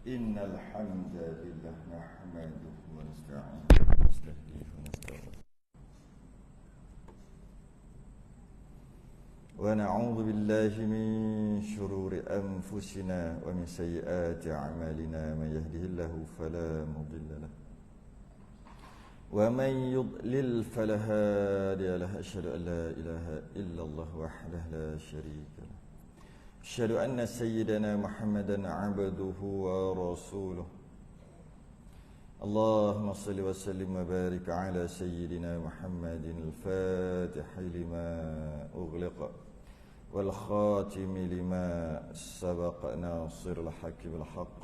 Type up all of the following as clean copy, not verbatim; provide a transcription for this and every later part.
إن الحمد لله نحمده ونستعينه ونستهديه ونستغفره ونعوذ بالله من شرور أنفسنا ومن سيئات أعمالنا من يهده الله فلا مضل له ومن يضلل فلا هادي له أشهد أن لا إله إلا الله وحده لا شريك له أشهد أن سيدنا محمدا عبده ورسوله اللهم صل وسلم وبارك على سيدنا محمد الفاتح لما أغلق والخاتم لما سبق ناصر الحق بالحق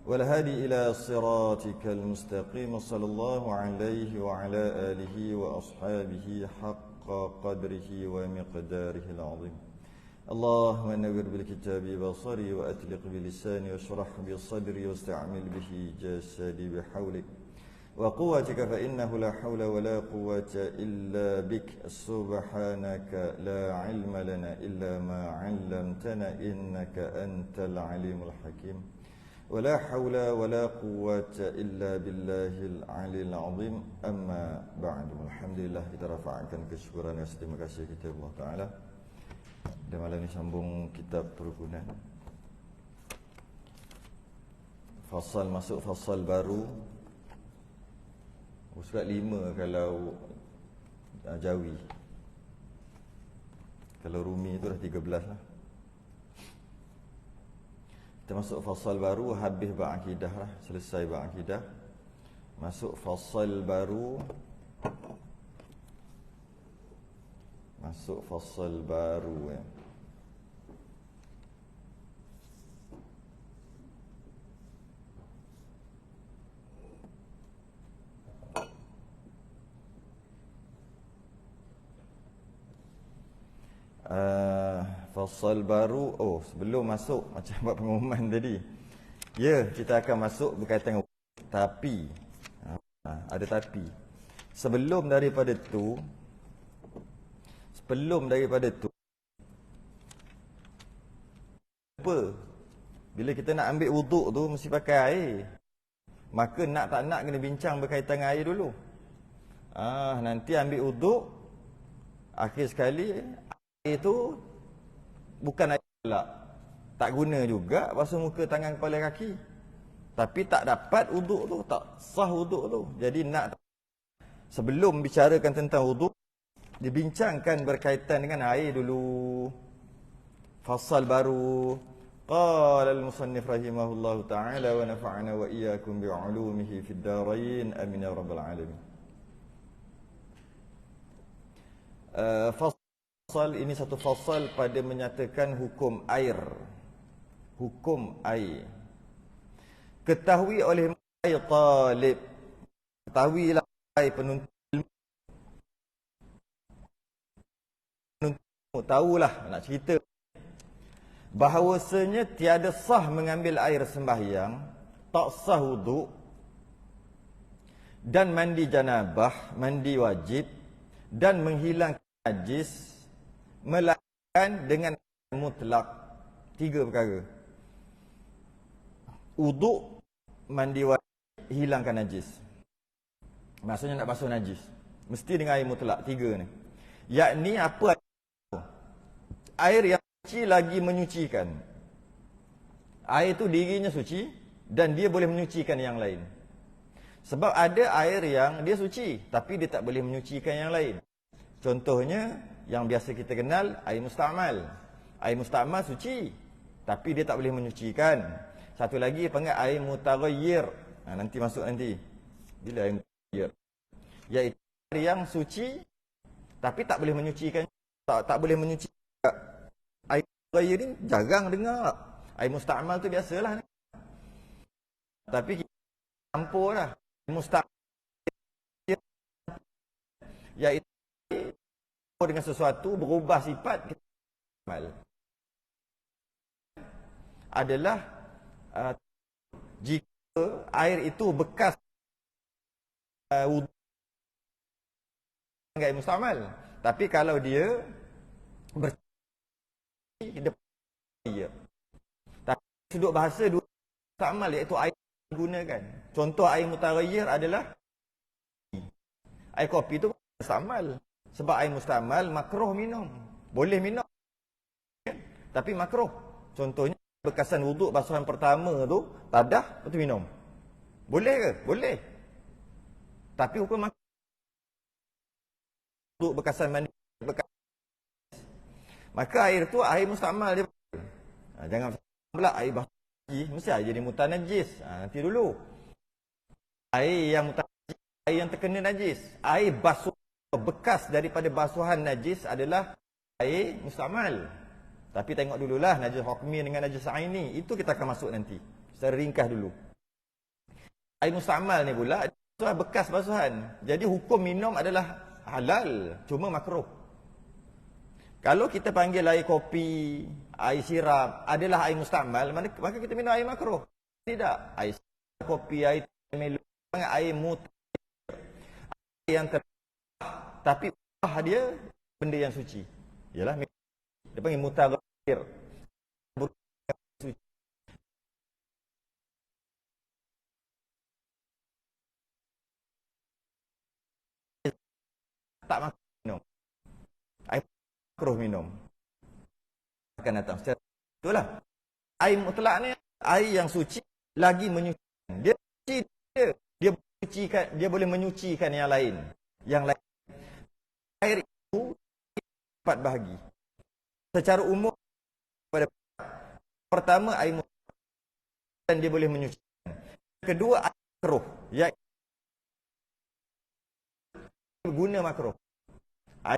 والهادي إلى صراطك المستقيم صلى الله عليه وعلى آله وأصحابه حق قدره ومقداره العظيم اللهم نور بالكتاب بصري وأتلق بلساني واشرح بصدري واستعمل به جسدي بحولك وقوتك فإنه لا حول ولا قوة إلا بك سبحانك لا علم لنا إلا ما علمتنا إنك أنت العليم الحكيم ولا حول ولا قوة إلا بالله العلي العظيم أما بعد الحمد لله kita rafa'kan kesyukuran dan terima kasih kepada Allah Ta'ala. Dan malam ini sambung kitab perukunan. Fasal masuk fasal baru. Surat 5 kalau Jawi. Kalau Rumi itu dah 13 lah. Kita masuk fasal baru, habis bab akidah lah, selesai bab akidah. Masuk fasal baru. Masuk fasal baru ya. Fasal baru. Oh, sebelum masuk macam buat pengumuman tadi. Ya, kita akan masuk berkaitan dengan tapi. Ada tapi. Sebelum daripada tu apa? Bila kita nak ambil wuduk tu mesti pakai air. Maka nak tak nak kena bincang berkaitan dengan air dulu. Nanti ambil wuduk, akhir sekali air tu bukan air pula. Tak guna juga basuh muka, tangan, kepala, kaki. Tapi tak dapat wuduk tu, tak sah wuduk tu. Jadi nak sebelum bicarakan tentang wuduk, dibincangkan berkaitan dengan air dulu. Fasal baru. Qala al-musannif rahimahullahu ta'ala wa nafa'ana wa iyyakum bi'ulumihi fid darain amin ya rabbal alamin. Fasal ini satu fasal pada menyatakan hukum air. Hukum air. Ketahui oleh ai talib. Ketahuilah ai penuntut ilmu. Tahulah, nak cerita bahawasanya tiada sah mengambil air sembahyang, tak sah wuduk dan mandi janabah, mandi wajib dan menghilangkan najis melainkan dengan mutlak. 3 perkara. Wuduk, mandi wajib, hilangkan najis. Maksudnya nak basuh najis mesti dengan air mutlak. 3 ni. Yakni apa? Air yang suci lagi menyucikan. Air itu dirinya suci dan dia boleh menyucikan yang lain. Sebab ada air yang dia suci tapi dia tak boleh menyucikan yang lain. Contohnya yang biasa kita kenal, air musta'mal. Air musta'mal suci tapi dia tak boleh menyucikan. Satu lagi panggil air mutaghayyir. Nanti masuk nanti. Bila air mutaghayyir? Iaitu air yang suci tapi tak boleh menyucikan. Tak boleh menyucikan. Air mutaghayyir ni jarang dengar. Air musta'mal tu biasalah. Tapi kita campur lah. Air musta'mal iaitu dengan sesuatu berubah sifat kita adalah jika air itu bekas wuduk air musta'mal. Tapi kalau dia depan dia. Tapi sudut bahasa dua Mustamal iaitu air yang digunakan. Contoh air mutaghayyir adalah air kopi itu mustamal. Sebab air mustamal makruh minum. Boleh minum. Tapi makruh. Contohnya bekasan wuduk basuhan pertama tu tadah lepas tu minum. Boleh ke? Boleh. Tapi hukum makruh. Wuduk bekasan mandi maka air tu air mustamal dia. Jangan pula air basuh mesti air jadi mutan najis. Nanti dulu. Air yang mutan najis, air yang terkena najis. Air basuh bekas daripada basuhan najis adalah air mustamal. Tapi tengok dululah najis hukmi dengan najis aini. Itu kita akan masuk nanti. Secara ringkas dulu. Air mustamal ni pula bekas basuhan. Jadi hukum minum adalah halal, cuma makruh. Kalau kita panggil air kopi, air sirap adalah air mustamal, maka kita minum air makruh. Tidak. Air sirap, kopi, air melon, air mut, air yang tapi dia benda yang suci. Yalah, dia panggil mutaghayyir. Tak makruh minum. Air makruh minum. Akan datang secara itulah. Air mutlak ni air yang suci lagi menyucikan. Dia suci dia boleh menyucikan yang lain. Yang lain. Air itu empat bahagi. Secara umum pada pertama air mutlak dan dia boleh menyucikan. Kedua air makruh, iaitu guna makruh. Air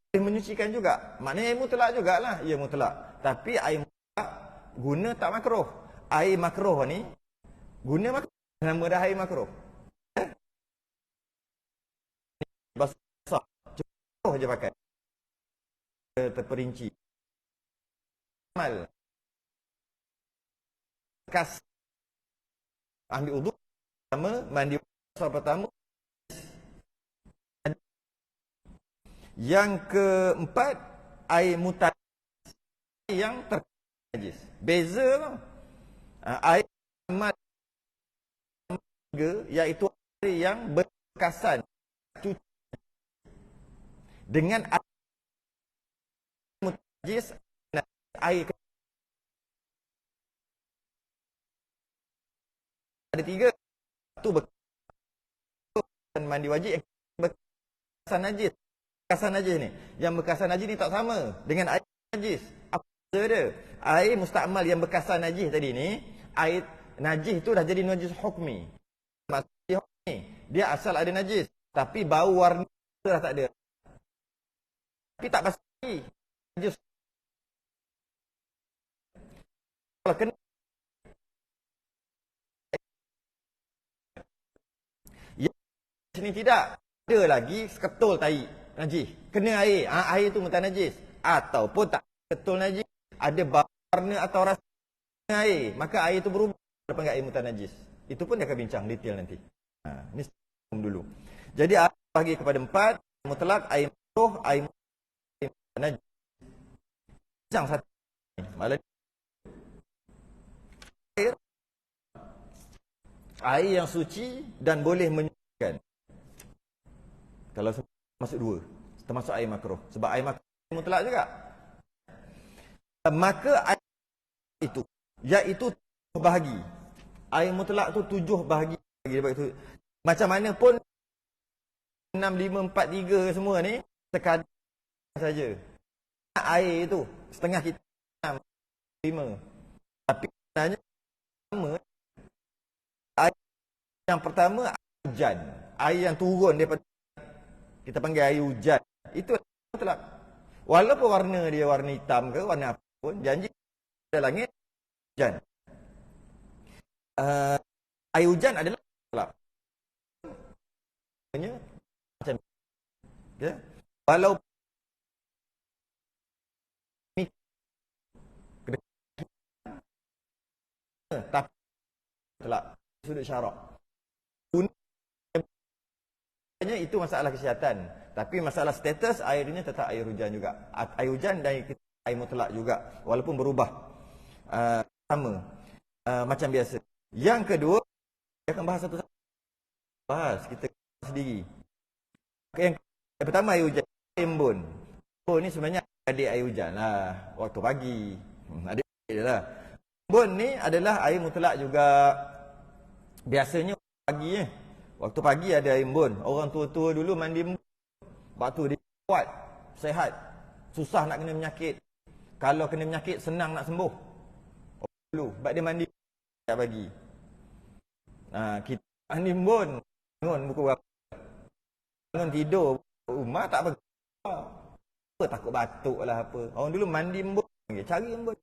boleh menyucikan juga. Maknanya air mutlak jugalah. Ya mutlak. Tapi air mutlak guna tak makruh. Air makruh ni guna makruh. Nama dah air makruh. Basah. Contoh je pakai. Terperinci. Amal. Kas. Ambil uduk pertama, mandi pertama. Yang keempat, air mutan yang terkena najis. Beza tau. Air amat iaitu air yang berkasan cuci dengan air mutan najis, air ada tiga. Satu berkasan mandi wajib, berkasan najis. Bekasan najis ni. Yang bekasan najis ni tak sama dengan air najis. Apa dia? Air mustakmal yang bekasan najis tadi ni, air najis tu dah jadi najis hukmi. Maksudnya hukmi. Dia asal ada najis. Tapi bau warna dah tak ada. Tapi tak basuh lagi. Najis. Kalau kena yang sini tidak. Ada lagi seketul tai. Najis. Kena air. Air tu mutan najis. Ataupun tak betul najis. Ada warna atau rasa air. Maka air tu berubah. Dia panggil air mutan najis. Itu pun dia akan bincang detail nanti. Ini dulu. Jadi bagi kepada empat. Mutlak, air makruh, air mutan najis. Bincang satu. Malah air yang suci dan boleh menyucikan. Kalau masuk dua, termasuk air makruh. Sebab air makruh mutlak juga. Maka air itu, iaitu bahagi. Air mutlak tu 7 bahagi. Macam mana pun 6, 5, 4, 3 semua ni sekadar saja. Air itu setengah kita 6, 5. Tapi sebenarnya sama. Air yang pertama air hujan. Air yang turun daripada kita panggil air hujan. Itu mutlak. Walaupun warna dia warna hitam ke warna apa pun, janji ada langit hujan. Air hujan adalah mutlak. Macam ya. Walau tapi mutlak sudut syarak. Itu masalah kesihatan. Tapi masalah status airnya tetap air hujan juga. Air hujan dan air mutlak juga. Walaupun berubah. Sama. macam biasa. Yang kedua, dia akan bahas satu-satu. Bahas kita sendiri. Yang pertama air hujan, air embun. Embun ni sebenarnya adik air hujan lah, waktu pagi. Adik dia lah. Embun ni adalah air mutlak juga. Biasanya pagi waktu pagi ada air embun. Orang tua-tua dulu mandi embun. Waktu dia kuat, sehat, susah nak kena penyakit. Kalau kena penyakit senang nak sembuh. Dulu sebab dia mandi pagi. Kita mandi embun, bangun pukul berapa? Bangun tidur rumah tak apa. Apa takut batuk lah apa. Orang dulu mandi embun, cari embun.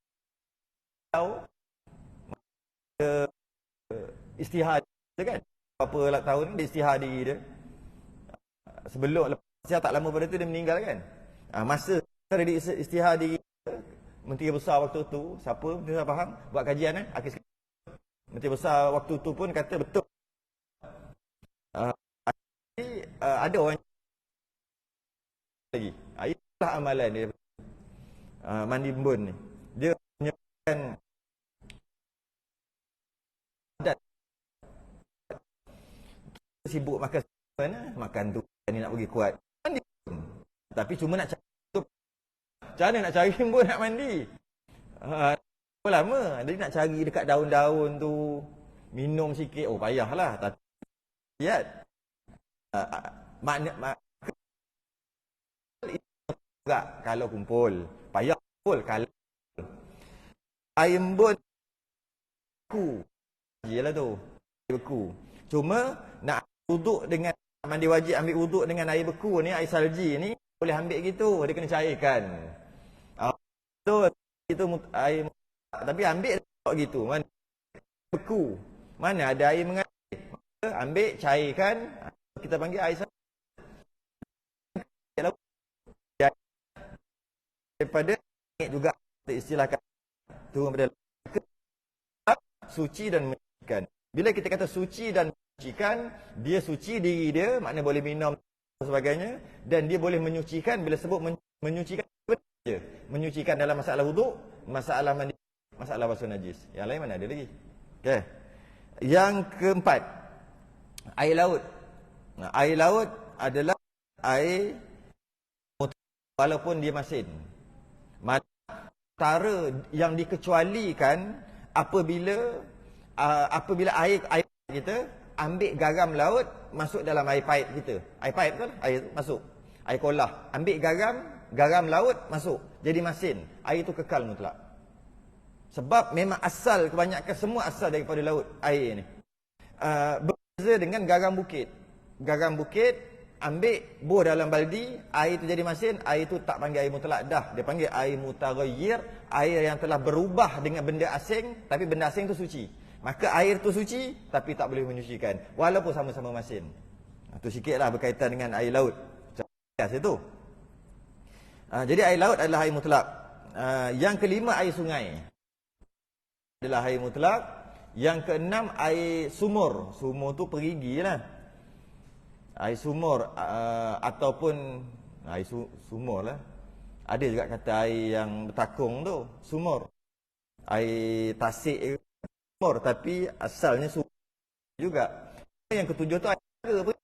Tahu istihad kan? Berapa tahun dia istihad diri dia. Sebelum lepas tak lama pada tu dia meninggal kan. Masa dia istihad diri Menteri Besar waktu tu, siapa dia tak faham, buat kajian Menteri Besar waktu tu pun kata betul. Ada orang lagi. Itulah amalan dia. Mandi embun ni. Dia menyebabkan adat. Sibuk makan mana? Makan tu ni nak pergi kuat. Mandi. Tapi cuma nak cari tu. Macam mana nak cari embun nak mandi? Berapa lama? Jadi nak cari dekat daun-daun tu. Minum sikit. Oh payahlah. Tapi lihat. Juga kalau kumpul. Payah kumpul. Kalau air embun beku. Yelah tu. Beku. Cuma nak wuduk dengan mandi wajib ambil wuduk dengan air beku ni, air salji ni boleh ambil gitu, dia kena cairkan. Itu air, tapi ambil gitu, mana beku, mana ada air mengalir, ambil cairkan, kita panggil air salji. Daripada juga istilahkan turun pada suci dan menyucikan. Bila kita kata suci dan menyucikan, dia suci diri dia, maknanya boleh minum dan sebagainya, dan dia boleh menyucikan. Bila sebut menyucikan, je menyucikan dalam masalah wuduk, masalah mandi, masalah basuh najis. Yang lain mana ada lagi? Okey. Yang keempat, air laut. Air laut adalah air walaupun dia masin. Antara yang dikecualikan apabila air kita ambil garam laut masuk dalam air paip kita. Air paip kan air masuk. Air kolah. Ambil garam laut masuk. Jadi masin. Air itu kekal mutlak. Sebab memang asal, kebanyakan semua asal daripada laut air ni. Berbeza dengan garam bukit. Garam bukit ambil buh dalam baldi, air itu jadi masin, air itu tak panggil air mutlak dah. Dia panggil air mutaghayyir, air yang telah berubah dengan benda asing, tapi benda asing itu suci. Maka air itu suci, tapi tak boleh menyucikan. Walaupun sama-sama masin. Itu sikitlah berkaitan dengan air laut. Bias itu. Jadi air laut adalah air mutlak. Yang kelima, air sungai. Adalah air mutlak. Yang keenam, air sumur. Sumur tu perigi lah. Air sumur ataupun air sumur lah. Ada juga kata air yang bertakung tu, sumur. Air tasik sumur, tapi asalnya sumur juga. Yang ketujuh tu air telaga.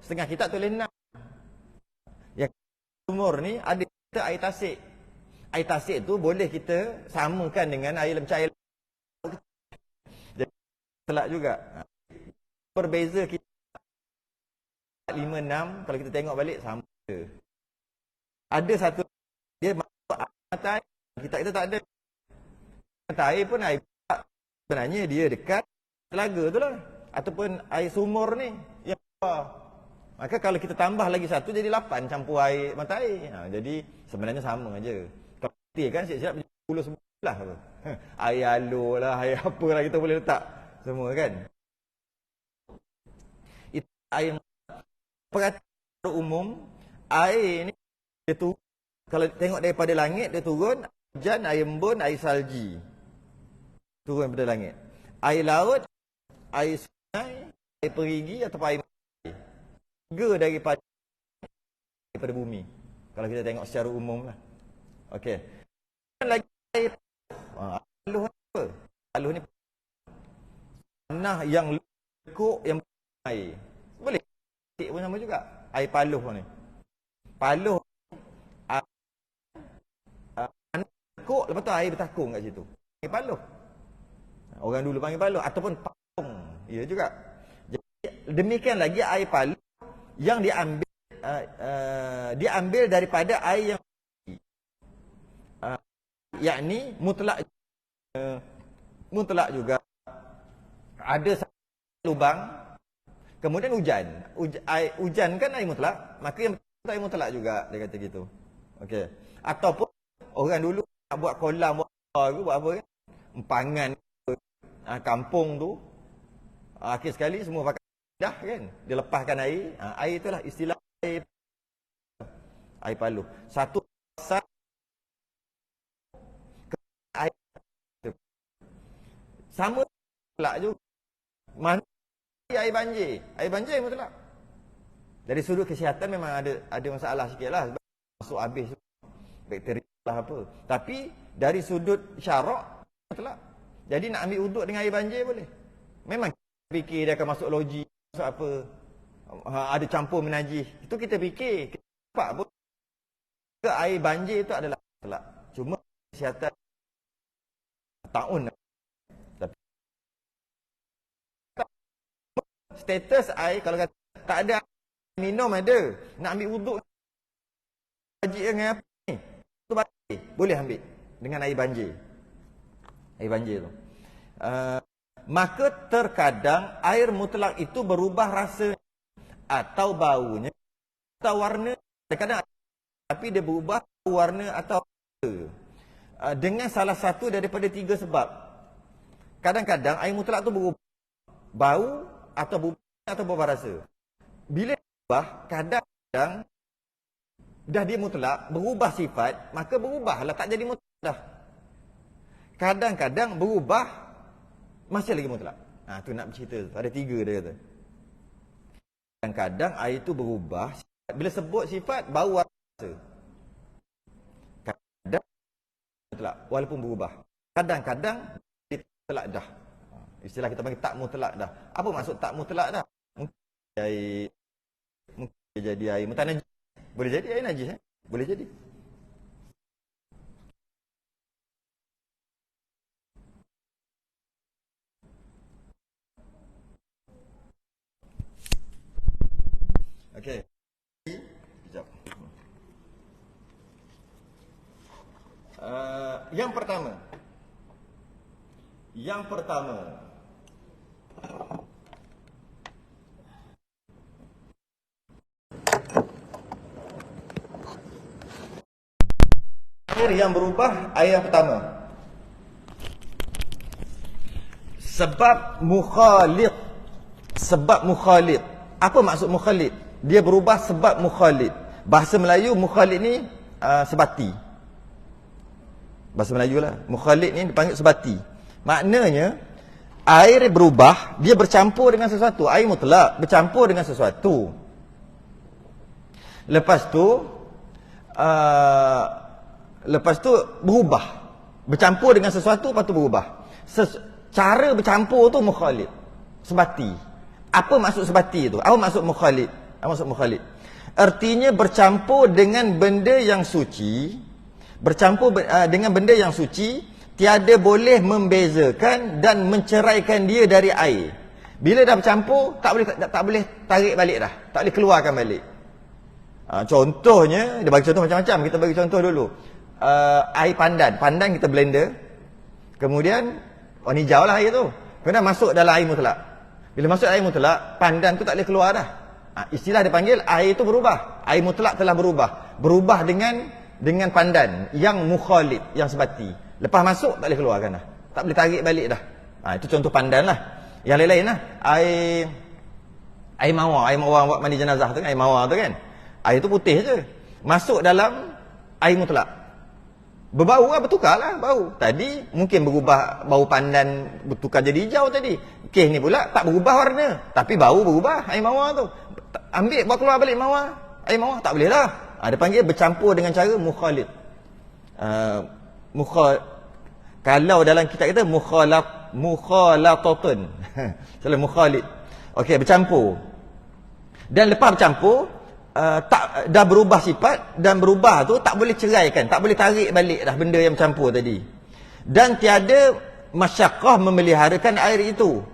Setengah kitab tulis 6. Yang sumur ni ada kita air tasik. Air tasik tu boleh kita samakan dengan air cair. Jadi telak juga. Berbeza kita 5, 6, kalau kita tengok balik sama. Ada satu dia masuk mata air, kita tak ada. Mata air pun air sebenarnya dia dekat telaga tu lah. Ataupun air sumur ni yang bawah. Maka kalau kita tambah lagi satu jadi 8 campur air mata air. Jadi sebenarnya sama aja. Kalau kita kan siap-siap 10 lah apa. Air alur lah, air apa lah kita boleh letak semua kan. Itu air peraturan umum, air ni dia turun, kalau tengok daripada langit dia turun, hujan, air embun, air salji turun daripada langit. Air laut, air sungai, air perigi atau air mati, tiga daripada bumi. Kalau kita tengok secara umum lah. Okey. Dan lagi air apa? tanah yang lekuk yang air. Boleh. Pun sama juga. Air paluh ni. Paluh lekuk, lepas tu air bertakung kat situ. Air paluh. Orang dulu panggil paluh ataupun paung. Ya juga. Jadi demikian lagi air paluh yang diambil daripada air yang yakni mutlak juga ada lubang kemudian hujan kan air mutlak, maka yang air mutlak juga, dia kata gitu. Okey. Ataupun orang dulu nak buat kolam buat apa kan, empangan kampung tu, akhir sekali semua pakai dah kan, dia lepaskan air, air itulah istilah air paluh. Satu pasal air sama mutlak juga. Mana air banjir mutlak. Dari sudut kesihatan memang ada masalah sikitlah, masuk habis bakteria lah apa. Tapi dari sudut syarak mutlak. Jadi nak ambil uduk dengan air banjir boleh. Memang kita fikir dia akan masuk logi, masuk apa, ada campur menajis. Itu kita fikir, kita nampak pun ke air banjir itu adalah mutlak. Cuma kesihatan tahun. Tapi status air kalau kata tak ada minum ada, nak ambil wuduk wajib dengan apa ni? Tu boleh ambil dengan air banjir. Air banjir tu. Maka terkadang air mutlak itu berubah rasa atau baunya atau warna. Terkadang tapi dia berubah warna atau dengan salah satu daripada tiga sebab. Kadang-kadang air mutlak tu berubah bau atau berubah rasa. Bila berubah, kadang-kadang dah dia mutlak, berubah sifat, maka berubahlah, tak jadi mutlak dah. Kadang-kadang berubah, masih lagi mutlak. Tu nak bercerita tu. Ada tiga dia kata. Kadang-kadang air tu berubah, bila sebut sifat, bau rasa. Kadang mutlak, walaupun berubah. Kadang-kadang dia mutlak dah. Istilah kita panggil tak mutlak dah. Apa maksud tak mutlak dah? Mungkin jadi air mutanajis. Boleh jadi air najis Boleh jadi. Okey. Sekejap. Yang pertama. Air yang berubah, air yang pertama. Sebab mukhalid. Apa maksud mukhalid? Dia berubah sebab mukhalid. Bahasa Melayu mukhalid ni sebati. Bahasa Melayu lah. Mukhalid ni dipanggil sebati. Maknanya air berubah, dia bercampur dengan sesuatu. Air mutlak bercampur dengan sesuatu. Lepas tu berubah. Bercampur dengan sesuatu, lepas tu berubah. Cara bercampur tu mukhalid. Sebati. Apa maksud sebati tu? Apa maksud mukhalid? Artinya bercampur dengan benda yang suci. Dengan benda yang suci, tiada boleh membezakan dan menceraikan dia dari air. Bila dah bercampur, tak boleh tarik balik dah. Tak boleh keluarkan balik. Contohnya, dia bagi contoh macam-macam. Kita bagi contoh dulu. Air pandan kita blender, kemudian warna hijau lah air tu, kemudian masuk dalam air mutlak. Bila masuk air mutlak, pandan tu tak boleh keluar dah. Istilah dia panggil air itu berubah. Air mutlak telah berubah dengan pandan yang mukhalid, yang sebati. Lepas masuk tak boleh keluarkan dah, tak boleh tarik balik dah. Itu contoh pandan lah. Yang lain-lain lah, air mawar buat mandi jenazah tu kan, air mawar tu kan, air tu putih je, masuk dalam air mutlak, berbau lah, bertukar lah bau. Tadi mungkin berubah, bau pandan bertukar jadi hijau tadi. Kes ni pula tak berubah warna, tapi bau berubah air mawar tu. Ambil, buat keluar balik air mawar, tak boleh lah. Dia panggil bercampur dengan cara mukhalid. Kalau dalam kitab kita Mukhalatatun. Salah, mukhalid. Okey, bercampur. Dan lepas bercampur, tak dah berubah sifat, dan berubah tu tak boleh ceraikan, tak boleh tarik balik dah benda yang bercampur tadi. Dan tiada masyaqqah memeliharakan air itu.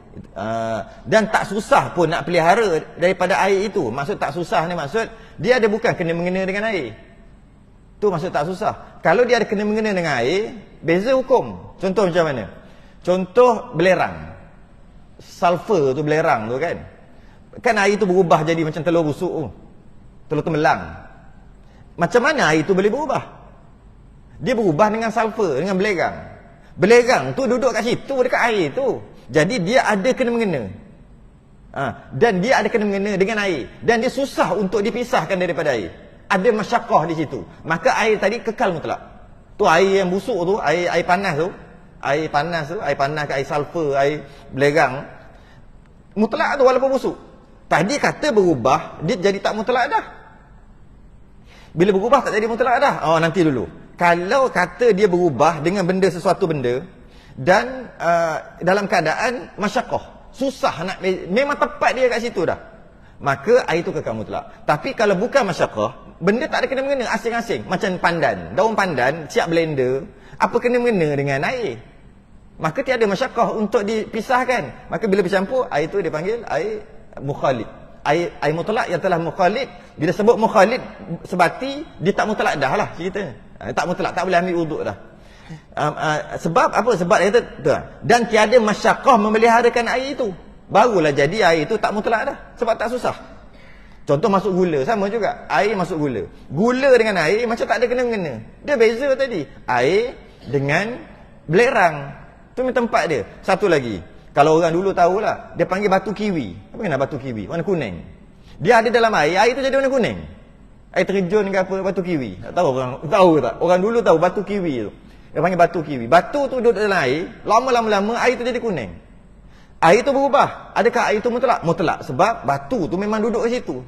Dan tak susah pun nak pelihara daripada air itu. Maksud tak susah ni, maksud dia ada bukan kena mengena dengan air. Tu maksud tak susah. Kalau dia ada kena mengena dengan air, beza hukum. Contoh macam mana? Contoh belerang. Sulfur tu belerang tu kan. Kan air tu berubah jadi macam telur busuk tu. Telur temelang. Macam mana air tu boleh berubah? Dia berubah dengan sulfur, dengan belerang. Belerang tu duduk kat situ, dekat air tu. Jadi dia ada kena mengena. Dan dia ada kena mengena dengan air. Dan dia susah untuk dipisahkan daripada air. Ada masyaqqah di situ. Maka air tadi kekal mutlak. Tu air yang busuk tu, air panas tu. Air panas ke air sulfur, air belerang. Mutlak tu walaupun busuk. Tadi kata berubah, dia jadi tak mutlak dah. Bila berubah tak jadi mutlak dah. Nanti dulu. Kalau kata dia berubah dengan benda, sesuatu benda, dan dalam keadaan masyaqqah, susah nak, memang tepat dia kat situ dah, maka air itu kekal mutlak. Tapi kalau bukan masyaqqah, benda tak ada kena mengena, asing-asing. Macam pandan, daun pandan siap blender, apa kena mengena dengan air? Maka tiada masyaqqah untuk dipisahkan. Maka bila bercampur, air itu dipanggil air mukhalid. Air mutlak yang telah mukhalid. Bila sebut mukhalid sebati, dia tak mutlak dah lah cerita. Tak mutlak, tak boleh ambil wuduk dah. Sebab apa? Sebab dia kata tu, dan tiada masyaqqah memeliharakan air itu. Barulah jadi air itu tak mutlak dah. Sebab tak susah. Contoh masuk gula, sama juga. Air masuk gula. Gula dengan air macam tak ada kena-mengena. Dia beza tadi. Air dengan belerang. Tu tempat dia. Satu lagi. Kalau orang dulu tahulah, dia panggil batu kiwi. Apa kena batu kiwi? Warna kuning. Dia ada dalam air tu jadi warna kuning. Air terjun ke apa, batu kiwi. Tak tahu orang tahu tak? Orang dulu tahu batu kiwi tu. Dia panggil batu kiwi. Batu tu duduk dalam air, lama-lama air tu jadi kuning. Air tu berubah. Adakah air tu mutlak? Mutlak. Sebab batu tu memang duduk di situ.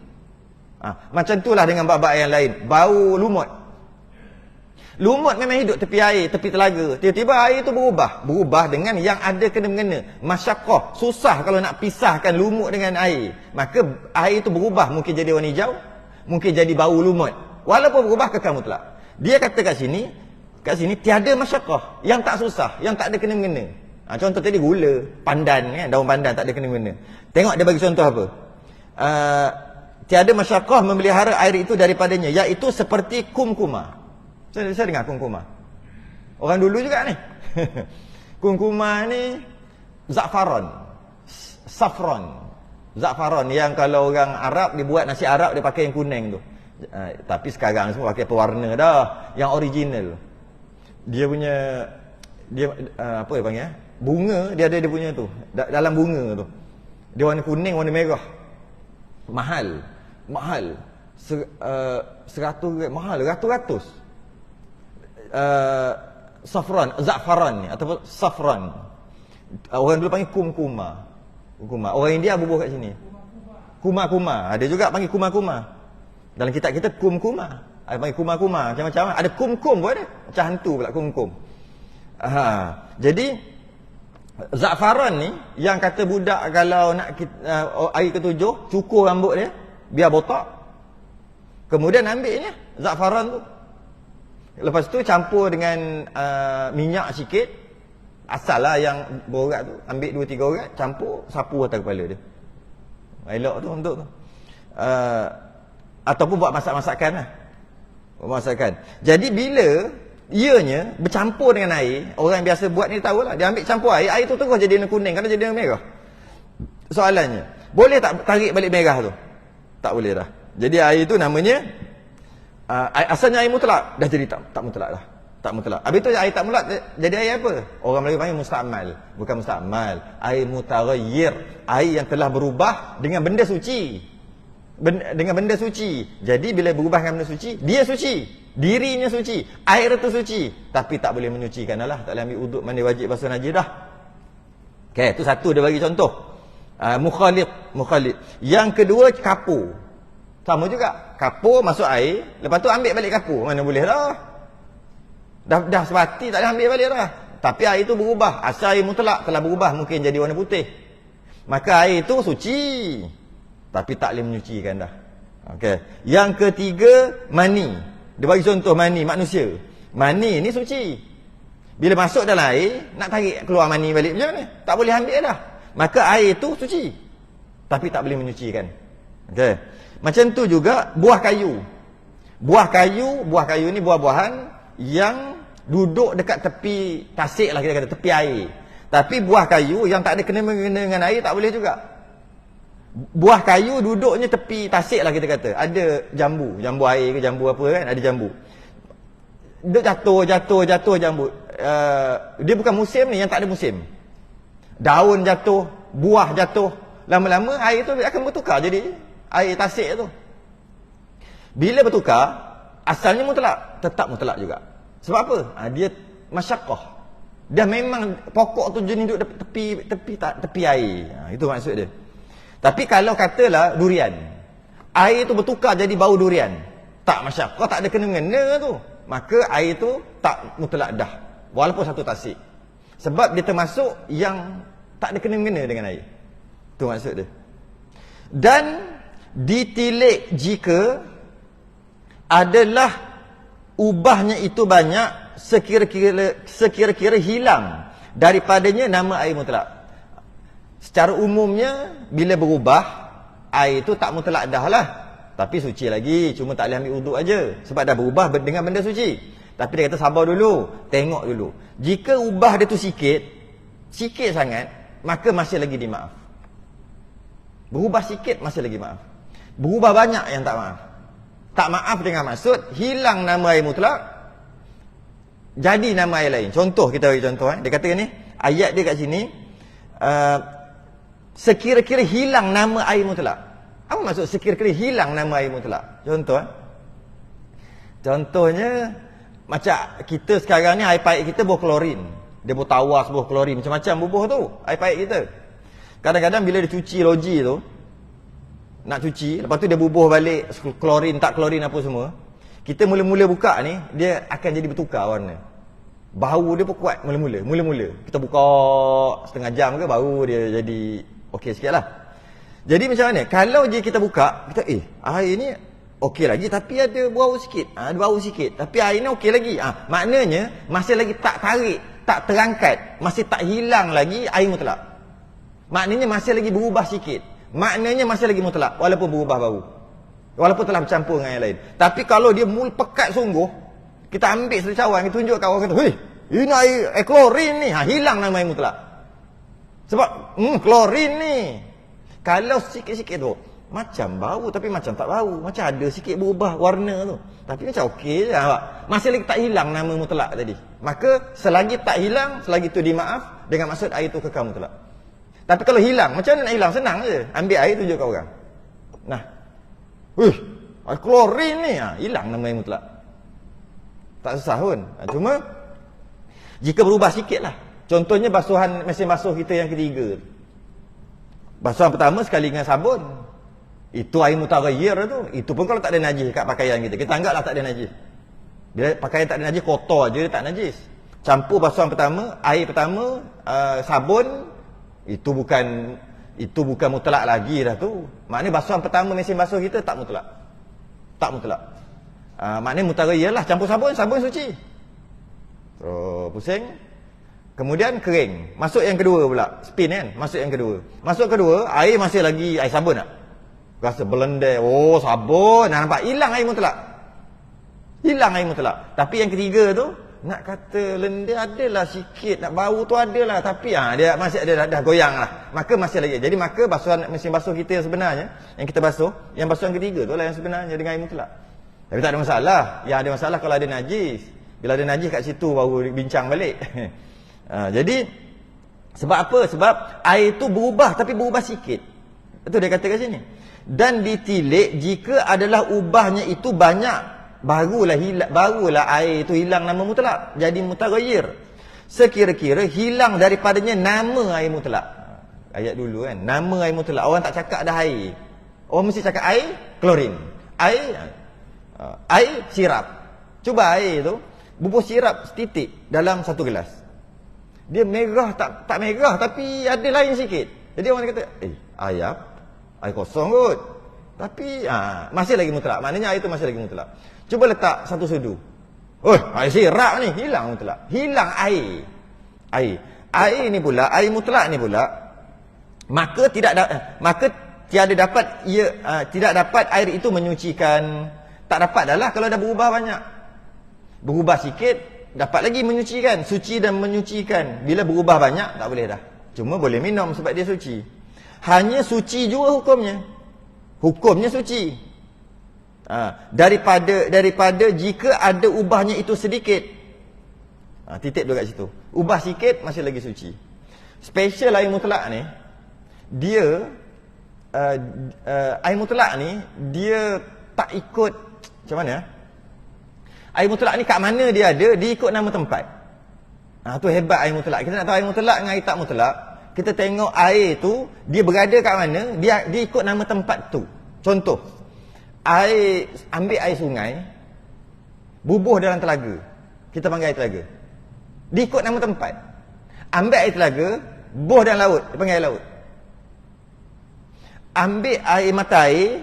Macam itulah dengan bab-bab yang lain. Bau lumut. Lumut memang hidup tepi air, tepi telaga. Tiba-tiba air itu berubah. Berubah dengan yang ada kena-mengena. Masyaqqah. Susah kalau nak pisahkan lumut dengan air. Maka air itu berubah. Mungkin jadi warna hijau. Mungkin jadi bau lumut. Walaupun berubah, kekal mutlak. Dia kata kat sini tiada masyaqqah. Yang tak susah. Yang tak ada kena-mengena. Contoh tadi gula. Pandan kan. Daun pandan tak ada kena-mengena. Tengok dia bagi contoh apa. Tiada masyaqqah memelihara air itu daripadanya. Iaitu seperti kumkumah. Saya dengar kumkumah. Orang dulu juga ni. Kumkumah ni za'faron. Saffron. Za'faron yang kalau orang Arab dia buat nasi Arab dia pakai yang kuning tu. Tapi sekarang semua pakai pewarna dah, yang original. Dia punya apa dia panggil? Bunga dia ada dia punya tu. Dalam bunga tu. Dia warna kuning, warna merah. Mahal. 100 mahal, ratus-ratus. Za'faran ni ataupun saffron. Orang dulu panggil kumkumah. Orang India bubuh kat sini. Kuma. Ada juga panggil kuma. Dalam kitab kita kumkumah. Ada panggil kuma macam-macam. Ada kumkum pun ada. Macam hantu pula kumkum. Jadi za'faran ni yang kata budak kalau nak hari ke-7 cukur rambut dia biar botak. Kemudian ambilnya za'faran tu. Lepas tu campur dengan minyak sikit. Asal lah yang berurat tu. Ambil 2-3 urat, campur, sapu atas kepala dia. Elok tu untuk tu. Ataupun buat masak-masakan lah. Jadi bila ianya bercampur dengan air, orang yang biasa buat ni tahulah. Dia ambil campur air tu terus jadi warna kuning. Kadang jadi warna merah. Soalannya, boleh tak tarik balik merah tu? Tak boleh dah. Jadi air tu namanya asalnya air mutlak, dah jadi tak mutlak dah. Tak mutlak. Habis tu air tak mutlak jadi air apa? Orang Melayu panggil musta'mal. Bukan musta'mal, air mutaghayyir, air yang telah berubah dengan benda suci. Dengan benda suci. Jadi bila berubah dengan benda suci, dia suci. Dirinya suci. Air itu suci. Tapi tak boleh menyucikan lah. Tak boleh ambil uduk, mandi wajib, basuh najis dah. Okey, itu satu dia bagi contoh. Mukhalid. Yang kedua kapur. Sama juga. Kapur masuk air, lepas tu ambil balik kapur. Mana boleh dah. Dah sebati tak boleh ambil balik dah. Tapi air itu berubah. Asal air mutlak telah berubah, mungkin jadi warna putih. Maka air itu suci. Tapi tak boleh menyucikan dah. Okey. Yang ketiga, mani. Dia bagi contoh mani manusia. Mani ni suci. Bila masuk dalam air, nak tarik keluar mani balik macam mana? Tak boleh ambil dah. Maka air itu suci. Tapi tak boleh menyucikan. Okey. Macam tu juga buah kayu. Buah kayu ni buah-buahan yang duduk dekat tepi tasik lah, kita kata tepi air. Tapi buah kayu yang tak ada kena dengan air tak boleh juga. Buah kayu duduknya tepi tasik lah, kita kata. Ada jambu air ke jambu apa kan, ada jambu. Dia jatuh jambu. Dia bukan musim ni, yang tak ada musim. Daun jatuh, buah jatuh. Lama-lama air tu akan bertukar jadi air tasik tu. Bila bertukar, asalnya mutlak, tetap mutlak juga. Sebab apa? Dia masyaqqah. Dia memang pokok tu jenis duduk tepi air. Itu maksud dia. Tapi kalau katalah durian, air tu bertukar jadi bau durian, tak masyaqqah, tak ada kena-mengena tu, maka air tu tak mutlak dah, walaupun satu tasik. Sebab dia termasuk yang tak ada kena-mengena dengan air. Itu maksud dia. Dan ditilik jika adalah ubahnya itu banyak, sekira-kira hilang daripadanya nama air mutlak. Secara umumnya bila berubah, air itu tak mutlak dah lah, tapi suci lagi, cuma tak boleh ambil wuduk aja sebab dah berubah dengan benda suci. Tapi dia kata sabar dulu, tengok dulu. Jika ubah dia tu sikit sangat, maka masih lagi dimaaf. Berubah sikit masih lagi maaf. Berubah banyak yang tak maaf. Tak maaf dengan maksud hilang nama air mutlak, jadi nama air lain. Contoh, kita bagi contoh. Dia kata ni, ayat dia kat sini, sekira-kira hilang nama air mutlak. Apa maksud sekira-kira hilang nama air mutlak? Contoh. Contohnya, macam kita sekarang ni, air paip kita buah klorin. Dia buah tawas, buah klorin. Macam-macam bubuh tu, air paip kita. Kadang-kadang bila dia cuci loji tu, nak cuci, lepas tu dia bubuh balik klorin, tak klorin apa semua, kita mula-mula buka ni, dia akan jadi bertukar warna. Bau dia pun kuat mula-mula. Kita buka setengah jam ke, baru dia jadi okey sikit lah. Jadi macam mana? Kalau je kita buka, kita air ni okey lagi, tapi ada bau sikit. Ada bau sikit, tapi air ni okey lagi. Maknanya masih lagi tak tarik, tak terangkat, masih tak hilang lagi air mutlak. Maknanya masih lagi berubah sikit. Maknanya masih lagi mutlak, walaupun berubah bau, walaupun telah bercampur dengan yang lain. Tapi kalau dia pekat sungguh, kita ambil satu cawan, kita tunjuk kat orang, kata, "Hei, ini air klorin ni." Hilang nama air mutlak. Sebab klorin ni, kalau sikit-sikit tu macam bau, tapi macam tak bau, macam ada sikit berubah warna tu, tapi macam okey je, masih lagi tak hilang nama mutlak tadi. Maka selagi tak hilang, selagi tu dimaaf, dengan maksud air tu kekal mutlak. Tapi kalau hilang, macam mana nak hilang? Senang je. Ambil air, tunjuk kat orang. Nah. Air klorin ni. Hilang nama air mutlak. Tak susah pun. Cuma, jika berubah sikit lah. Contohnya basuhan mesin basuh kita yang ketiga. Basuhan pertama sekali dengan sabun. Itu air mutaghayyir tu. Itu pun kalau tak ada najis kat pakaian kita. Kita anggaplah tak ada najis. Bila pakaian tak ada najis, kotor je, tak najis. Campur basuhan pertama, air pertama, sabun, itu bukan mutlak lagi dah tu. Maknanya basuhan pertama mesin basuh kita tak mutlak. Tak mutlak. Maknanya mutaghayyir lah, campur sabun suci. So, pusing. Kemudian kering. Masuk yang kedua pula. Spin kan? Masuk yang kedua. Masuk kedua, air masih lagi air sabun tak? Rasa belendek. Oh, sabun. Nampak? Hilang air mutlak. Hilang air mutlak. Tapi yang ketiga tu, nak kata lendir adalah sikit, nak bau tu adalah, tapi dia masih ada, dah goyang lah. Maka masih lagi. Jadi maka basuhan mesin basuh kita yang sebenarnya, yang kita basuh, yang basuhan ketiga tu lah yang sebenarnya dengan air mutlak. Tapi tak ada masalah. Yang ada masalah kalau ada najis. Bila ada najis kat situ baru bincang balik. Jadi sebab apa? Sebab air tu berubah, tapi berubah sikit. Itu dia kata kat sini. Dan ditilik jika adalah ubahnya itu banyak, barulah air itu hilang nama mutlak, jadi mutaghayyir. Sekira-kira hilang daripadanya nama air mutlak. Ayat dulu kan, nama air mutlak. Orang tak cakap dah air. Orang mesti cakap air klorin. Air sirap. Cuba air tu, bubuh sirap setitik dalam satu gelas. Dia merah tak merah tapi ada lain sikit. Jadi orang kata, air kosong kot. Tapi masih lagi mutlak. Maknanya air itu masih lagi mutlak. Cuba letak satu sudu. Air sirap ni, hilang mutlak. Hilang air. Air ni pula, air mutlak ni pula, maka tiada dapat tidak dapat air itu menyucikan. Tak dapat dah lah kalau dah berubah banyak. Berubah sikit dapat lagi menyucikan, suci dan menyucikan. Bila berubah banyak tak boleh dah. Cuma boleh minum sebab dia suci. Hanya suci juga hukumnya. Hukumnya suci. Daripada jika ada ubahnya itu sedikit. Titik dulu kat situ. Ubah sikit masih lagi suci. Special air mutlak ni, dia air mutlak ni dia tak ikut macam mana? Air mutlak ni kat mana dia ada, dia ikut nama tempat. Tu hebat air mutlak. Kita nak tahu air mutlak dengan air tak mutlak, kita tengok air tu dia berada kat mana, dia ikut nama tempat tu. Contoh, ambil air sungai, bubuh dalam telaga. Kita panggil air telaga. Dia ikut nama tempat. Ambil air telaga, bubuh dalam laut, dia panggil air laut. Ambil air mata air,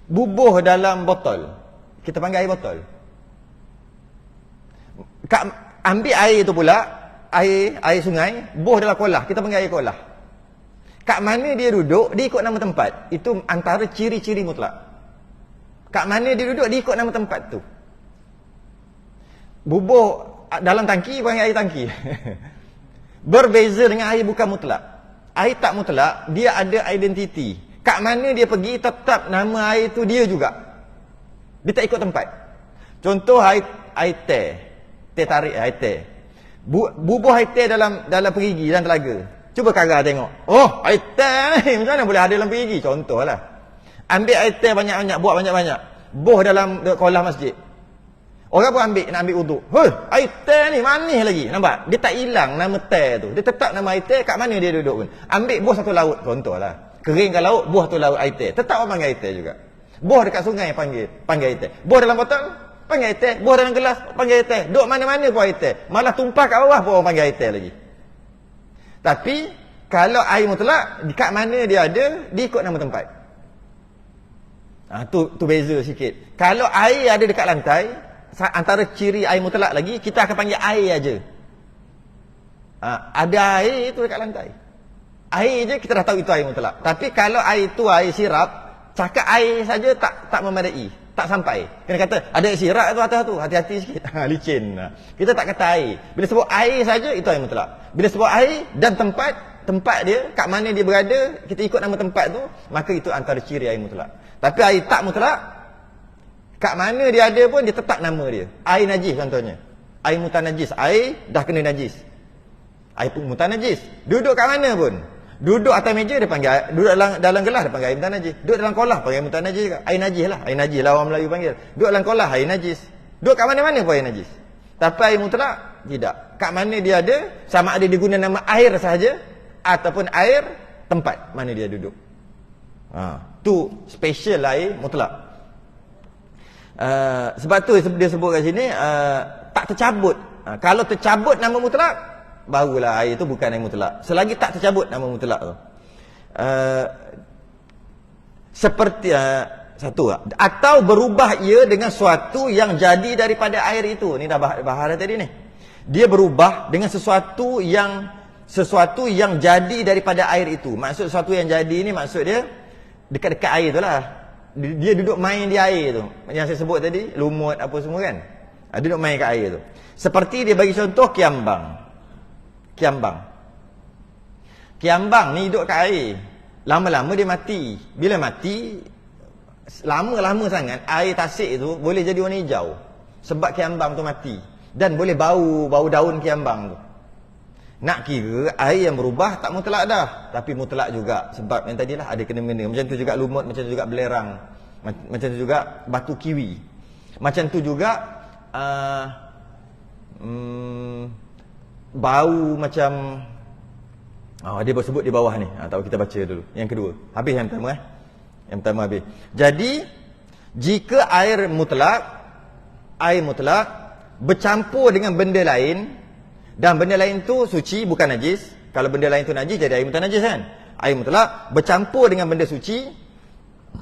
bubuh dalam botol, kita panggil air botol. Ambil air tu pula, air sungai, bubuh dalam kolah, kita panggil air kolah. Kat mana dia duduk, dia ikut nama tempat. Itu antara ciri-ciri mutlak. Kat mana dia duduk, dia ikut nama tempat tu. Bubuh dalam tangki, panggil air tangki. Berbeza dengan air bukan mutlak. Air tak mutlak, dia ada identiti. Kat mana dia pergi, tetap nama air tu dia juga. Dia tak ikut tempat. Contoh air teh. Teh tarik, air teh. Bubuh air teh dalam perigi, dalam telaga. Cuba Kara tengok. Air teh ni macam mana boleh ada dalam perigi? Contohlah. Ambil air teh banyak-banyak, buat banyak-banyak. Buh dalam kolah masjid. Orang pun nak ambil uduk. Air teh ni manis lagi. Nampak? Dia tak hilang nama teh tu. Dia tetap nama air teh kat mana dia duduk pun. Ambil buah satu laut. Contohlah. Keringkan laut, buah tu laut air teh. Tetap orang panggil air teh juga. Buah dekat sungai panggil air teh. Buah dalam botol, panggil air teh. Buah dalam gelas, panggil air teh. Duk mana-mana pun air teh. Malah tumpah kat bawah pun orang panggil air teh lagi. Tapi, kalau air mutlak, kat mana dia ada, dia ikut nama tempat. Tu beza sikit. Kalau air ada dekat lantai, antara ciri air mutlak lagi, kita akan panggil air aja. Ada air itu dekat lantai. Air je kita dah tahu itu air mutlak. Tapi kalau air itu air sirap, cakap air saja tak memadai, tak sampai. Kena kata ada air sirap tu atas tu, hati-hati sikit. Licin. Kita tak kata air. Bila sebut air saja itu air mutlak. Bila sebut air dan tempat dia, kat mana dia berada, kita ikut nama tempat tu, maka itu antara ciri air mutlak. Tapi air tak mutlak, kat mana dia ada pun dia tetap nama dia. Air najis contohnya. Air mutanajis, air dah kena najis. Air mutanajis. Duduk kat mana pun. Duduk atas meja dia panggil, duduk dalam gelas dia panggil air mutanajis. Duduk dalam kolah panggil air mutanajis juga. Air najis lah. Air najis lah orang Melayu panggil. Duduk dalam kolah air najis. Duduk kat mana-mana pun air najis. Tapi air mutlak tidak. Kat mana dia ada, sama ada dia guna nama air sahaja ataupun air tempat mana dia duduk. Tu special air mutlak. Sebab tu dia sebut kat sini tak tercabut. Kalau tercabut nama mutlak, barulah air itu bukan air mutlak. Selagi tak tercabut nama mutlak tu. Seperti satu atau berubah ia dengan suatu yang jadi daripada air itu. Ni dah bahas tadi ni. Dia berubah dengan sesuatu yang jadi daripada air itu. Maksud sesuatu yang jadi ni maksud dia dekat-dekat air tu lah. Dia duduk main di air tu. Yang saya sebut tadi, lumut apa semua kan. Duduk main kat air tu. Seperti dia bagi contoh kiambang. Kiambang ni duduk kat air. Lama-lama dia mati. Bila mati, lama-lama sangat, air tasik tu boleh jadi warna hijau. Sebab kiambang tu mati. Dan boleh bau daun kiambang tu. Nak kira air yang berubah tak mutlak dah, tapi mutlak juga. Sebab yang tadilah ada kena-mengena. Macam tu juga lumut, macam tu juga belerang, macam tu juga batu kiwi, macam tu juga bau macam dia sebut di bawah ni. Tak kita baca dulu. Yang kedua. Habis yang pertama Yang pertama habis. Jadi jika air mutlak bercampur dengan benda lain Dan benda lain tu suci bukan najis. Kalau benda lain tu najis jadi air mutanajis kan. Air mutlak bercampur dengan benda suci,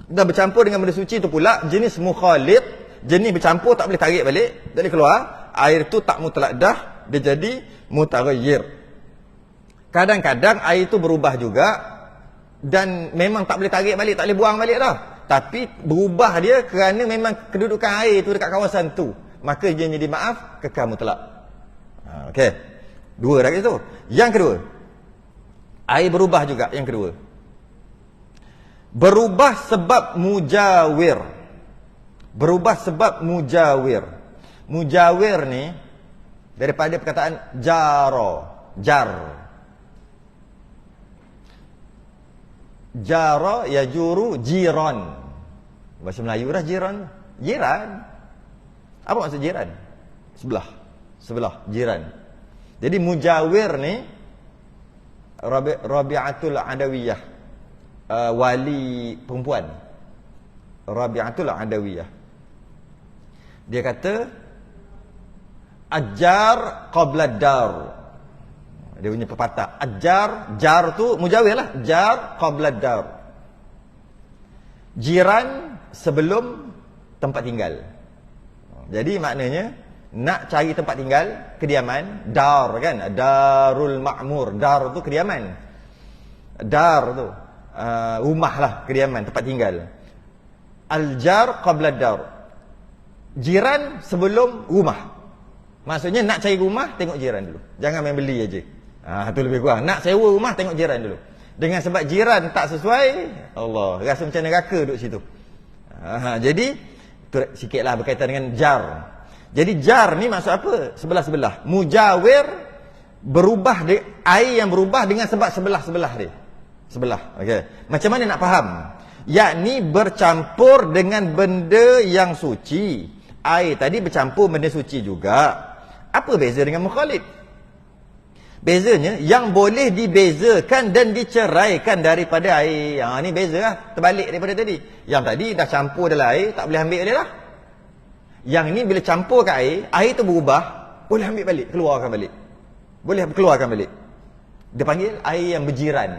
dan bercampur dengan benda suci tu pula jenis mukhalid, jenis bercampur tak boleh tarik balik, tak boleh keluar. Air tu tak mutlak dah, dia jadi mutaghayyir. Kadang-kadang air tu berubah juga, dan memang tak boleh tarik balik, tak boleh buang balik dah. Tapi berubah dia kerana memang kedudukan air tu dekat kawasan tu, maka dia jadi maaf kekal mutlak. Okey. Dua dah itu. Yang kedua, air berubah juga yang kedua. Berubah sebab mujawir. Berubah sebab mujawir. Mujawir ni daripada perkataan jara, jar. Jara yajuru jiran. Bahasa Melayu dah jiran. Jiran. Apa maksud jiran? Sebelah, jiran. Jadi mujawir ni Rabi'atul Adawiyah, wali perempuan. Rabi'atul Adawiyah. Dia kata ajar qabla dar. Dia punya pepatah. Ajar, jar tu mujawir lah. Jar qabla dar. Jiran sebelum tempat tinggal. Jadi maknanya nak cari tempat tinggal, kediaman, dar kan, darul ma'mur, dar tu kediaman, dar tu rumah lah, kediaman, tempat tinggal. Al-jar qabla dar, jiran sebelum rumah. Maksudnya nak cari rumah, tengok jiran dulu, jangan main beli aja. Tu lebih kurang. Nak sewa rumah, tengok jiran dulu. Dengan sebab jiran tak sesuai, Allah rasa macam neraka duduk situ. Jadi tu sikitlah berkaitan dengan jar. Jadi jar ni maksud apa? Sebelah-sebelah. Mujawir berubah, air yang berubah dengan sebab sebelah-sebelah dia. Sebelah. Okey. Macam mana nak faham? Yakni bercampur dengan benda yang suci. Air tadi bercampur benda suci juga. Apa beza dengan mukhalid? Bezanya yang boleh dibezakan dan diceraikan daripada air. Ni beza lah. Terbalik daripada tadi. Yang tadi dah campur dalam air, tak boleh ambil dia lah. Yang ni bila campur ke air tu berubah, boleh ambil balik, keluarkan balik. Boleh keluarkan balik. Dia panggil air yang berjiran.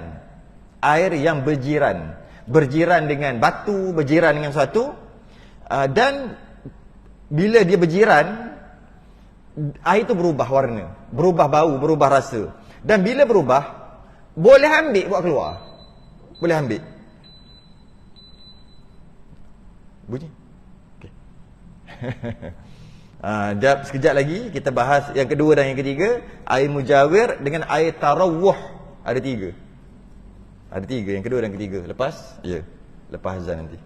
Air yang berjiran. Berjiran dengan batu, berjiran dengan sesuatu. Dan bila dia berjiran, air tu berubah warna, berubah bau, berubah rasa. Dan bila berubah, boleh ambil buat keluar. Boleh ambil. Bunyi. Sekejap lagi kita bahas yang kedua dan yang ketiga. Air mujawir dengan air tarawuh. Ada tiga. Yang kedua dan ketiga. Lepas? Ya. Lepas azan nanti.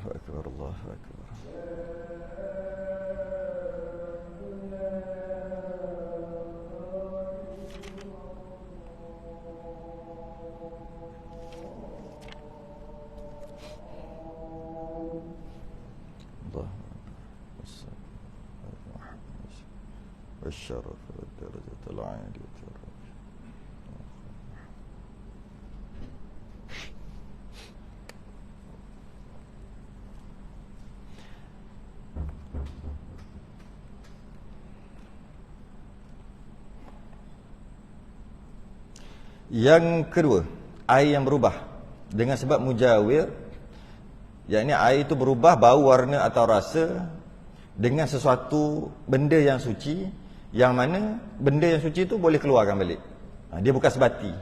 Allahu akbar, Allahu akbar. والشرف والدرجة العالية. Yang kedua, air yang berubah dengan sebab mujawir, yakni air itu berubah bau, warna atau rasa dengan sesuatu benda yang suci, yang mana benda yang suci itu boleh keluarkan balik. Dia bukan sebati.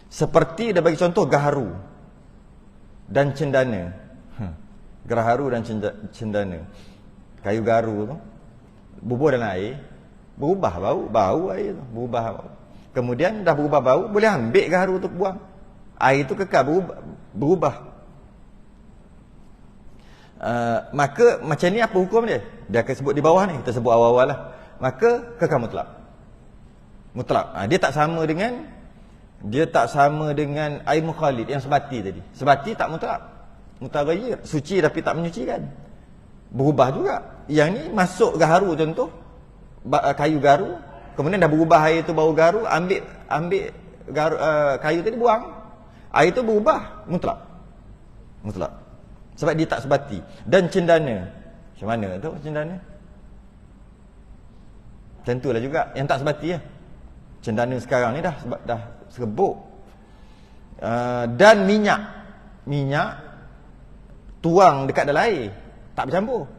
Seperti dia bagi contoh gaharu dan cendana. Gaharu dan cendana. Kayu gaharu tu bubur dalam air, berubah bau air tu, berubah bau. Kemudian dah berubah bau, boleh ambil gaharu tu buang. Air itu kekal berubah. Maka macam ni apa hukum dia? Dia akan sebut di bawah ni, kita sebut awal-awal lah. Maka kekal mutlak. Dia tak sama dengan air mukhalid yang sebati tadi. Sebati tak mutlak, mutaghayyir, suci tapi tak menyucikan, berubah juga. Yang ni masuk gaharu contoh, kayu gaharu, kemudian dah berubah air tu bau gaharu, ambil gaharu, kayu tadi buang, air tu berubah mutlak sebab dia tak sebati. Dan cendana, macam mana tu cendana? Tentulah juga yang tak sebati ya. Cendana sekarang ni dah serbuk. Dan minyak tuang dekat dalam air, tak bercampur.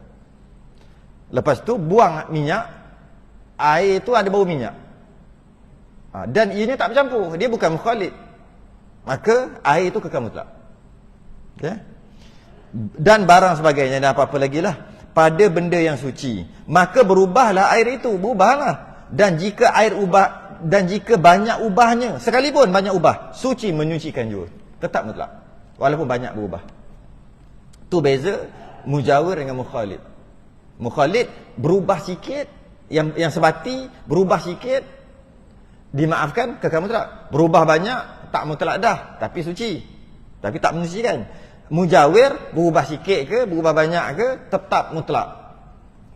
Lepas tu buang minyak, air tu ada bau minyak. Dan ianya tak bercampur, dia bukan mukhalid. Maka air itu kekal mutlak. Okay? Dan barang sebagainya dan apa-apa lagi lah pada benda yang suci, maka berubahlah air itu, berubahlah. Dan jika air ubah, dan jika banyak ubahnya, sekalipun banyak ubah, suci menyucikan juga, tetap mutlak walaupun banyak berubah. Tu beza mujawir dengan mukhalid. Mukhalid berubah sikit, yang sebati berubah sikit, dimaafkan, kekal mutlak. Berubah banyak, tak mutlak dah, tapi suci, tapi tak menyucikan. Mujawir berubah sikit ke, berubah banyak ke, tetap mutlak.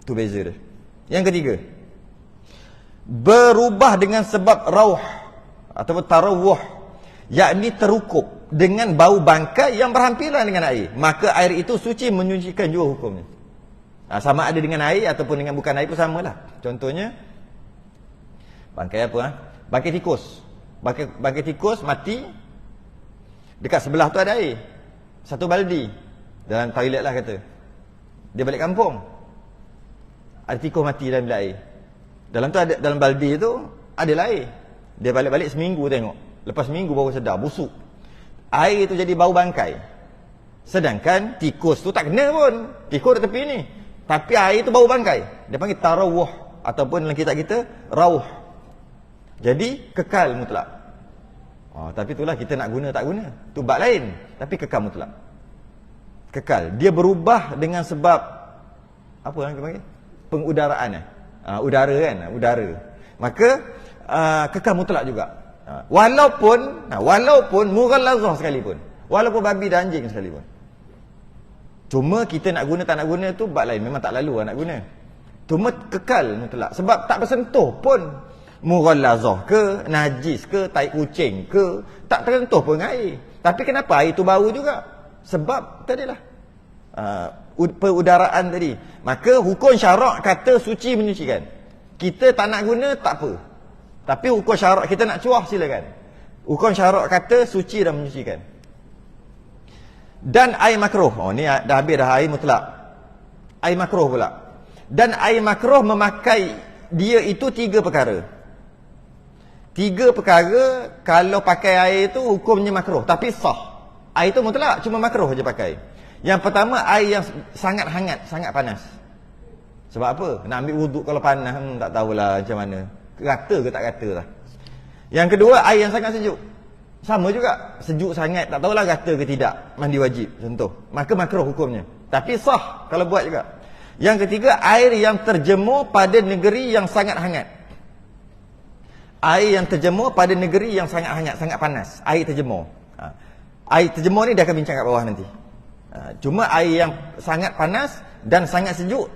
Tu beza dia. Yang ketiga, berubah dengan sebab rauh ataupun tarawuh, yakni terukup dengan bau bangkai yang berhampiran dengan air, maka air itu suci menyucikan juga hukumnya. Sama ada dengan air ataupun dengan bukan air pun samalah. Contohnya bangkai apa? Bangkai tikus. Bangkai tikus mati, dekat sebelah tu ada air, satu baldi, dalam toilet lah kata. Dia balik kampung, ada tikus mati dalam bilik air. Dalam tu ada, dalam baldi tu ada air. Dia balik-balik seminggu tengok. Lepas seminggu baru sedar, busuk. Air tu jadi bau bangkai. Sedangkan tikus tu tak kena pun. Tikus kat tepi ni. Tapi air tu bau bangkai. Dia panggil tarawuh, ataupun dalam kitab kita rauh. Jadi kekal mutlak. Tapi itulah kita nak guna tak guna, tu bab lain. Tapi kekal mutlak, kekal. Dia berubah dengan sebab apa yang kita panggil? Pengudaraan udara kan, udara. Maka kekal mutlak juga. Walaupun mughallazah sekalipun, walaupun babi dan anjing sekalipun. Cuma kita nak guna tak nak guna tu bab lain. Memang tak lalu nak guna. Cuma kekal mutlak sebab tak bersentuh pun. Mughallazah ke, najis ke, tai kucing ke, tak tersentuh pun air. Tapi kenapa air tu bau juga? Sebab tadilah perudaraan tadi. Maka hukum syarak kata suci menyucikan. Kita tak nak guna tak apa. Tapi hukum syarak kita nak cuah silakan. Hukum syarak kata suci dan menyucikan. Dan air makruh. Ni dah habis dah air mutlak. Air makruh pula. Dan air makruh memakai dia itu 3 perkara. 3 perkara kalau pakai air itu hukumnya makruh, tapi sah. Air itu mutlak, cuma makruh je pakai. Yang pertama, air yang sangat hangat, sangat panas. Sebab apa? Nak ambil wuduk kalau panas, tak tahulah macam mana. Rata ke tak rata lah. Yang kedua, air yang sangat sejuk. Sama juga, sejuk sangat, tak tahulah gatal ke tidak, mandi wajib, contoh. Maka makruh hukumnya. Tapi sah kalau buat juga. Yang ketiga, air yang terjemur pada negeri yang sangat hangat. Air yang terjemur pada negeri yang sangat hangat, sangat panas. Air terjemur. Air terjemur ni dia akan bincang kat bawah nanti. Cuma air yang sangat panas dan sangat sejuk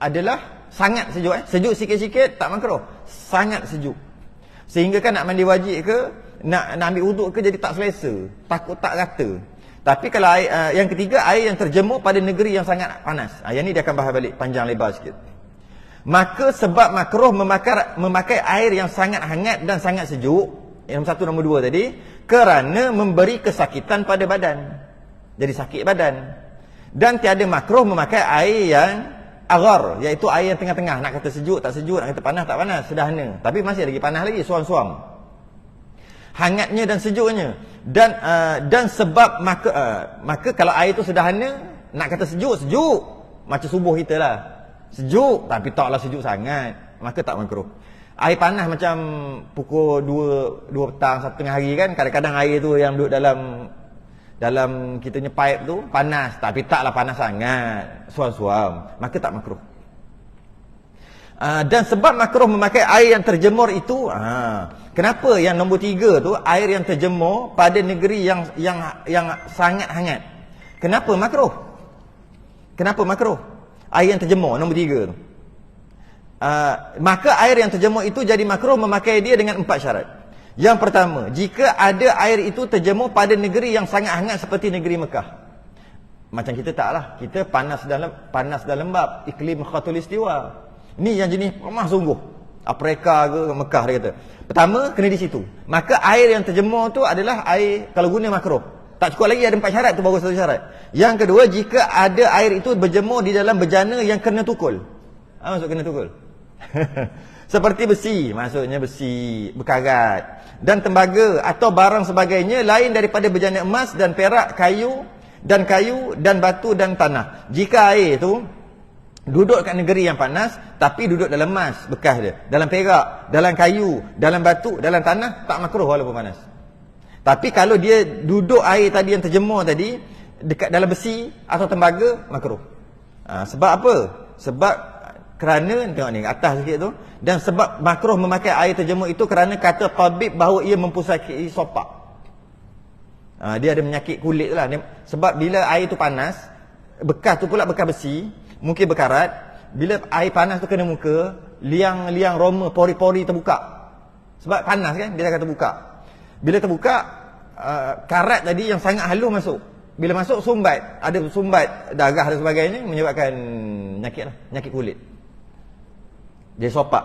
adalah sangat sejuk. Sejuk sikit-sikit tak makruh. Sangat sejuk. Sehingga kan nak mandi wajib ke, nak ambil wuduk ke jadi tak selesa, takut tak rata. Tapi kalau air, yang ketiga, air yang terjemur pada negeri yang sangat panas. Yang ni dia akan bahas balik panjang lebar sikit. Maka sebab makruh memakai air yang sangat hangat dan sangat sejuk, yang nombor 1 nombor 2 tadi, kerana memberi kesakitan pada badan. Jadi sakit badan. Dan tiada makruh memakai air yang agar, iaitu air yang tengah-tengah, nak kata sejuk tak sejuk, nak kata panas tak panas, sederhana. Tapi masih lagi panas lagi, suam-suam. Hangatnya dan sejuknya. Dan sebab maka kalau air itu sederhana, nak kata sejuk, macam subuh kita lah, sejuk tapi taklah sejuk sangat, maka tak makruh. Air panas macam pukul 2 petang, 1 tengah hari kan, kadang-kadang air tu yang duduk dalam kita punya pipe tu panas, tapi taklah panas sangat, suam-suam, maka tak makruh. Dan sebab makruh memakai air yang terjemur itu, kenapa yang nombor 3 tu, air yang terjemur pada negeri yang sangat hangat? Kenapa makruh? Kenapa makruh? Air yang terjemur nombor 3 tu. Maka air yang terjemur itu jadi makruh memakai dia dengan 4 syarat. Yang pertama, jika ada air itu terjemur pada negeri yang sangat hangat seperti negeri Mekah. Macam kita taklah, kita panas dan lembap, iklim khatulistiwa. Ni yang jenis panas sungguh, Afrika ke Mekah dia kata. Pertama, kena di situ. Maka air yang terjemur tu adalah air, kalau guna makruh. Tak cukup lagi, ada 4 syarat tu, baru 1 syarat. Yang kedua, jika ada air itu berjemur di dalam bejana yang kena tukul. Maksud kena tukul? Seperti besi, maksudnya besi, berkarat, dan tembaga atau barang sebagainya lain daripada bejana emas dan perak, kayu dan batu dan tanah. Jika air itu duduk kat negeri yang panas, tapi duduk dalam emas bekas dia, dalam perak, dalam kayu, dalam batu, dalam tanah, tak makruh walaupun panas. Tapi kalau dia duduk air tadi yang terjemur tadi dekat dalam besi atau tembaga, makruh. Sebab apa? Sebab kerana, tengok ni atas sikit tu, dan sebab makruh memakai air terjemur itu kerana kata tabib bahawa ia mempusaki sopak. Dia ada menyakit kulit tu lah. Sebab bila air tu panas, bekas tu pula bekas besi, mungkin berkarat, bila air panas tu kena muka, liang roma, pori-pori terbuka. Sebab panas kan, dia akan terbuka. Bila terbuka, karat tadi yang sangat halus masuk. Bila masuk, ada sumbat darah dan sebagainya, menyebabkan nyakit kulit. Dia sopak.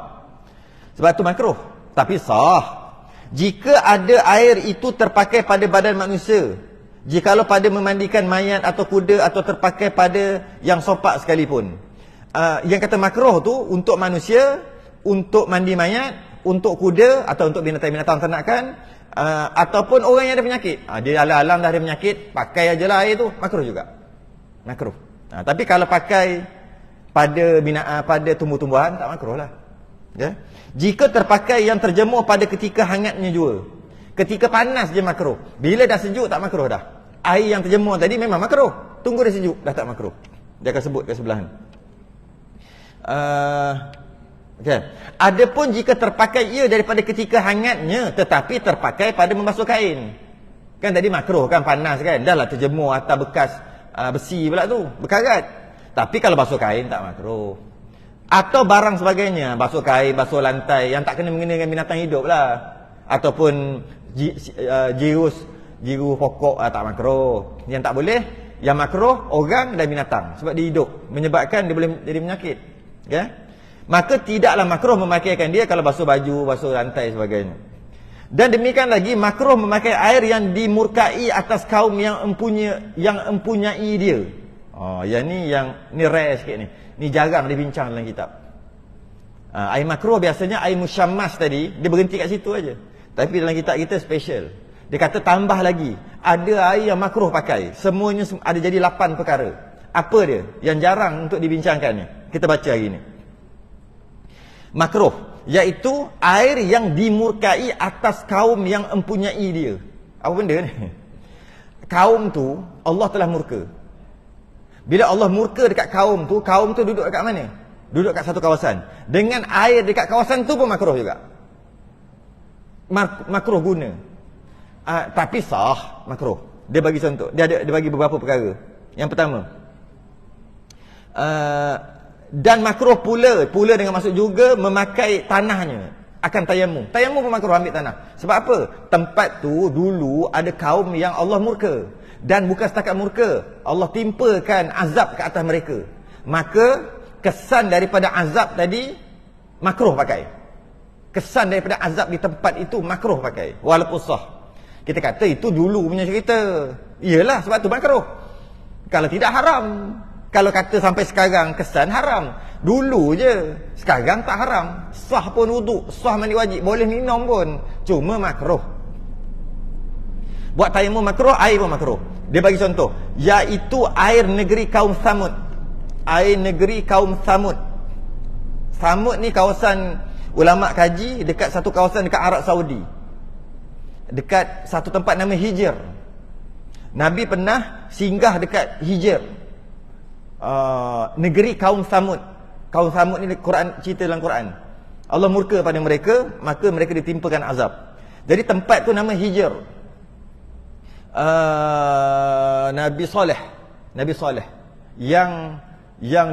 Sebab tu makruh. Tapi sah jika ada air itu terpakai pada badan manusia, jikalau pada memandikan mayat atau kuda atau terpakai pada yang sopak sekalipun. Yang kata makruh tu untuk manusia, untuk mandi mayat, untuk kuda atau untuk binatang-binatang ternakan, ataupun orang yang ada penyakit. Dia alam-alam dah ada penyakit, pakai aja lah air tu, makruh juga. Makruh. Tapi kalau pakai pada tumbuh-tumbuhan, tak makruh lah. Ya? Jika terpakai yang terjemur pada ketika hangatnya jua. Ketika panas je makruh. Bila dah sejuk tak makruh dah. Air yang terjemur tadi memang makruh. Tunggu dia sejuk, dah tak makruh. Dia akan sebut kat sebelahan. Okay. Adapun jika terpakai ia daripada ketika hangatnya, tetapi terpakai pada membasuh kain. Kan tadi makruh kan, panas kan, dah lah terjemur atas bekas besi pula tu, berkarat. Tapi kalau basuh kain tak makruh. Atau barang sebagainya, basuh kain, basuh lantai yang tak kena mengenai dengan binatang hidup lah. Ataupun jiru pokok, tak makruh. Yang tak boleh, yang makruh orang dan binatang, sebab dia hidup, menyebabkan dia boleh jadi penyakit. Okay? Maka tidaklah makruh memakaikan dia kalau basuh baju, basuh lantai sebagainya. Dan demikian lagi makruh memakai air yang dimurkai atas kaum yang empunyai dia. Yang ni rare sikit ni. Ni jarang dibincang dalam kitab. Air makruh biasanya air musyammas tadi, dia berhenti kat situ aja. Tapi dalam kitab kita special. Dia kata tambah lagi, ada air yang makruh pakai. Semuanya ada jadi 8 perkara. Apa dia? Yang jarang untuk dibincangkan ni. Kita baca hari ni. Makruh, iaitu air yang dimurkai atas kaum yang empunyai dia. Apa benda ni? Kaum tu Allah telah murka. Bila Allah murka dekat kaum tu duduk dekat mana? Duduk kat satu kawasan. Dengan air dekat kawasan tu pun makruh juga. Makruh guna. Tapi sah makruh. Dia bagi contoh. Dia bagi beberapa perkara. Yang pertama, dan makruh pula dengan maksud juga memakai tanahnya akan tayamum. Tayamum pun makruh ambil tanah. Sebab apa? Tempat tu dulu ada kaum yang Allah murka. Dan bukan setakat murka, Allah timpakan azab ke atas mereka. Maka kesan daripada azab tadi makruh pakai. Kesan daripada azab di tempat itu makruh pakai. Walaupun sah. Kita kata itu dulu punya cerita. Iyalah, sebab tu makruh. Kalau tidak haram. Kalau kata sampai sekarang kesan haram. Dulu je. Sekarang tak haram. Sah pun wuduk, sah mandi wajib, boleh minum pun. Cuma makruh. Buat tayamum makruh, air pun makruh. Dia bagi contoh, iaitu air negeri kaum Samud. Air negeri kaum Samud. Samud ni kawasan ulama kaji dekat satu kawasan dekat Arab Saudi. Dekat satu tempat nama Hijr. Nabi pernah singgah dekat Hijr. Negeri kaum Samud. Kaum Samud ni Quran cerita dalam Quran. Allah murka pada mereka, maka mereka ditimpakan azab. Jadi tempat tu nama Hijr. Nabi Saleh yang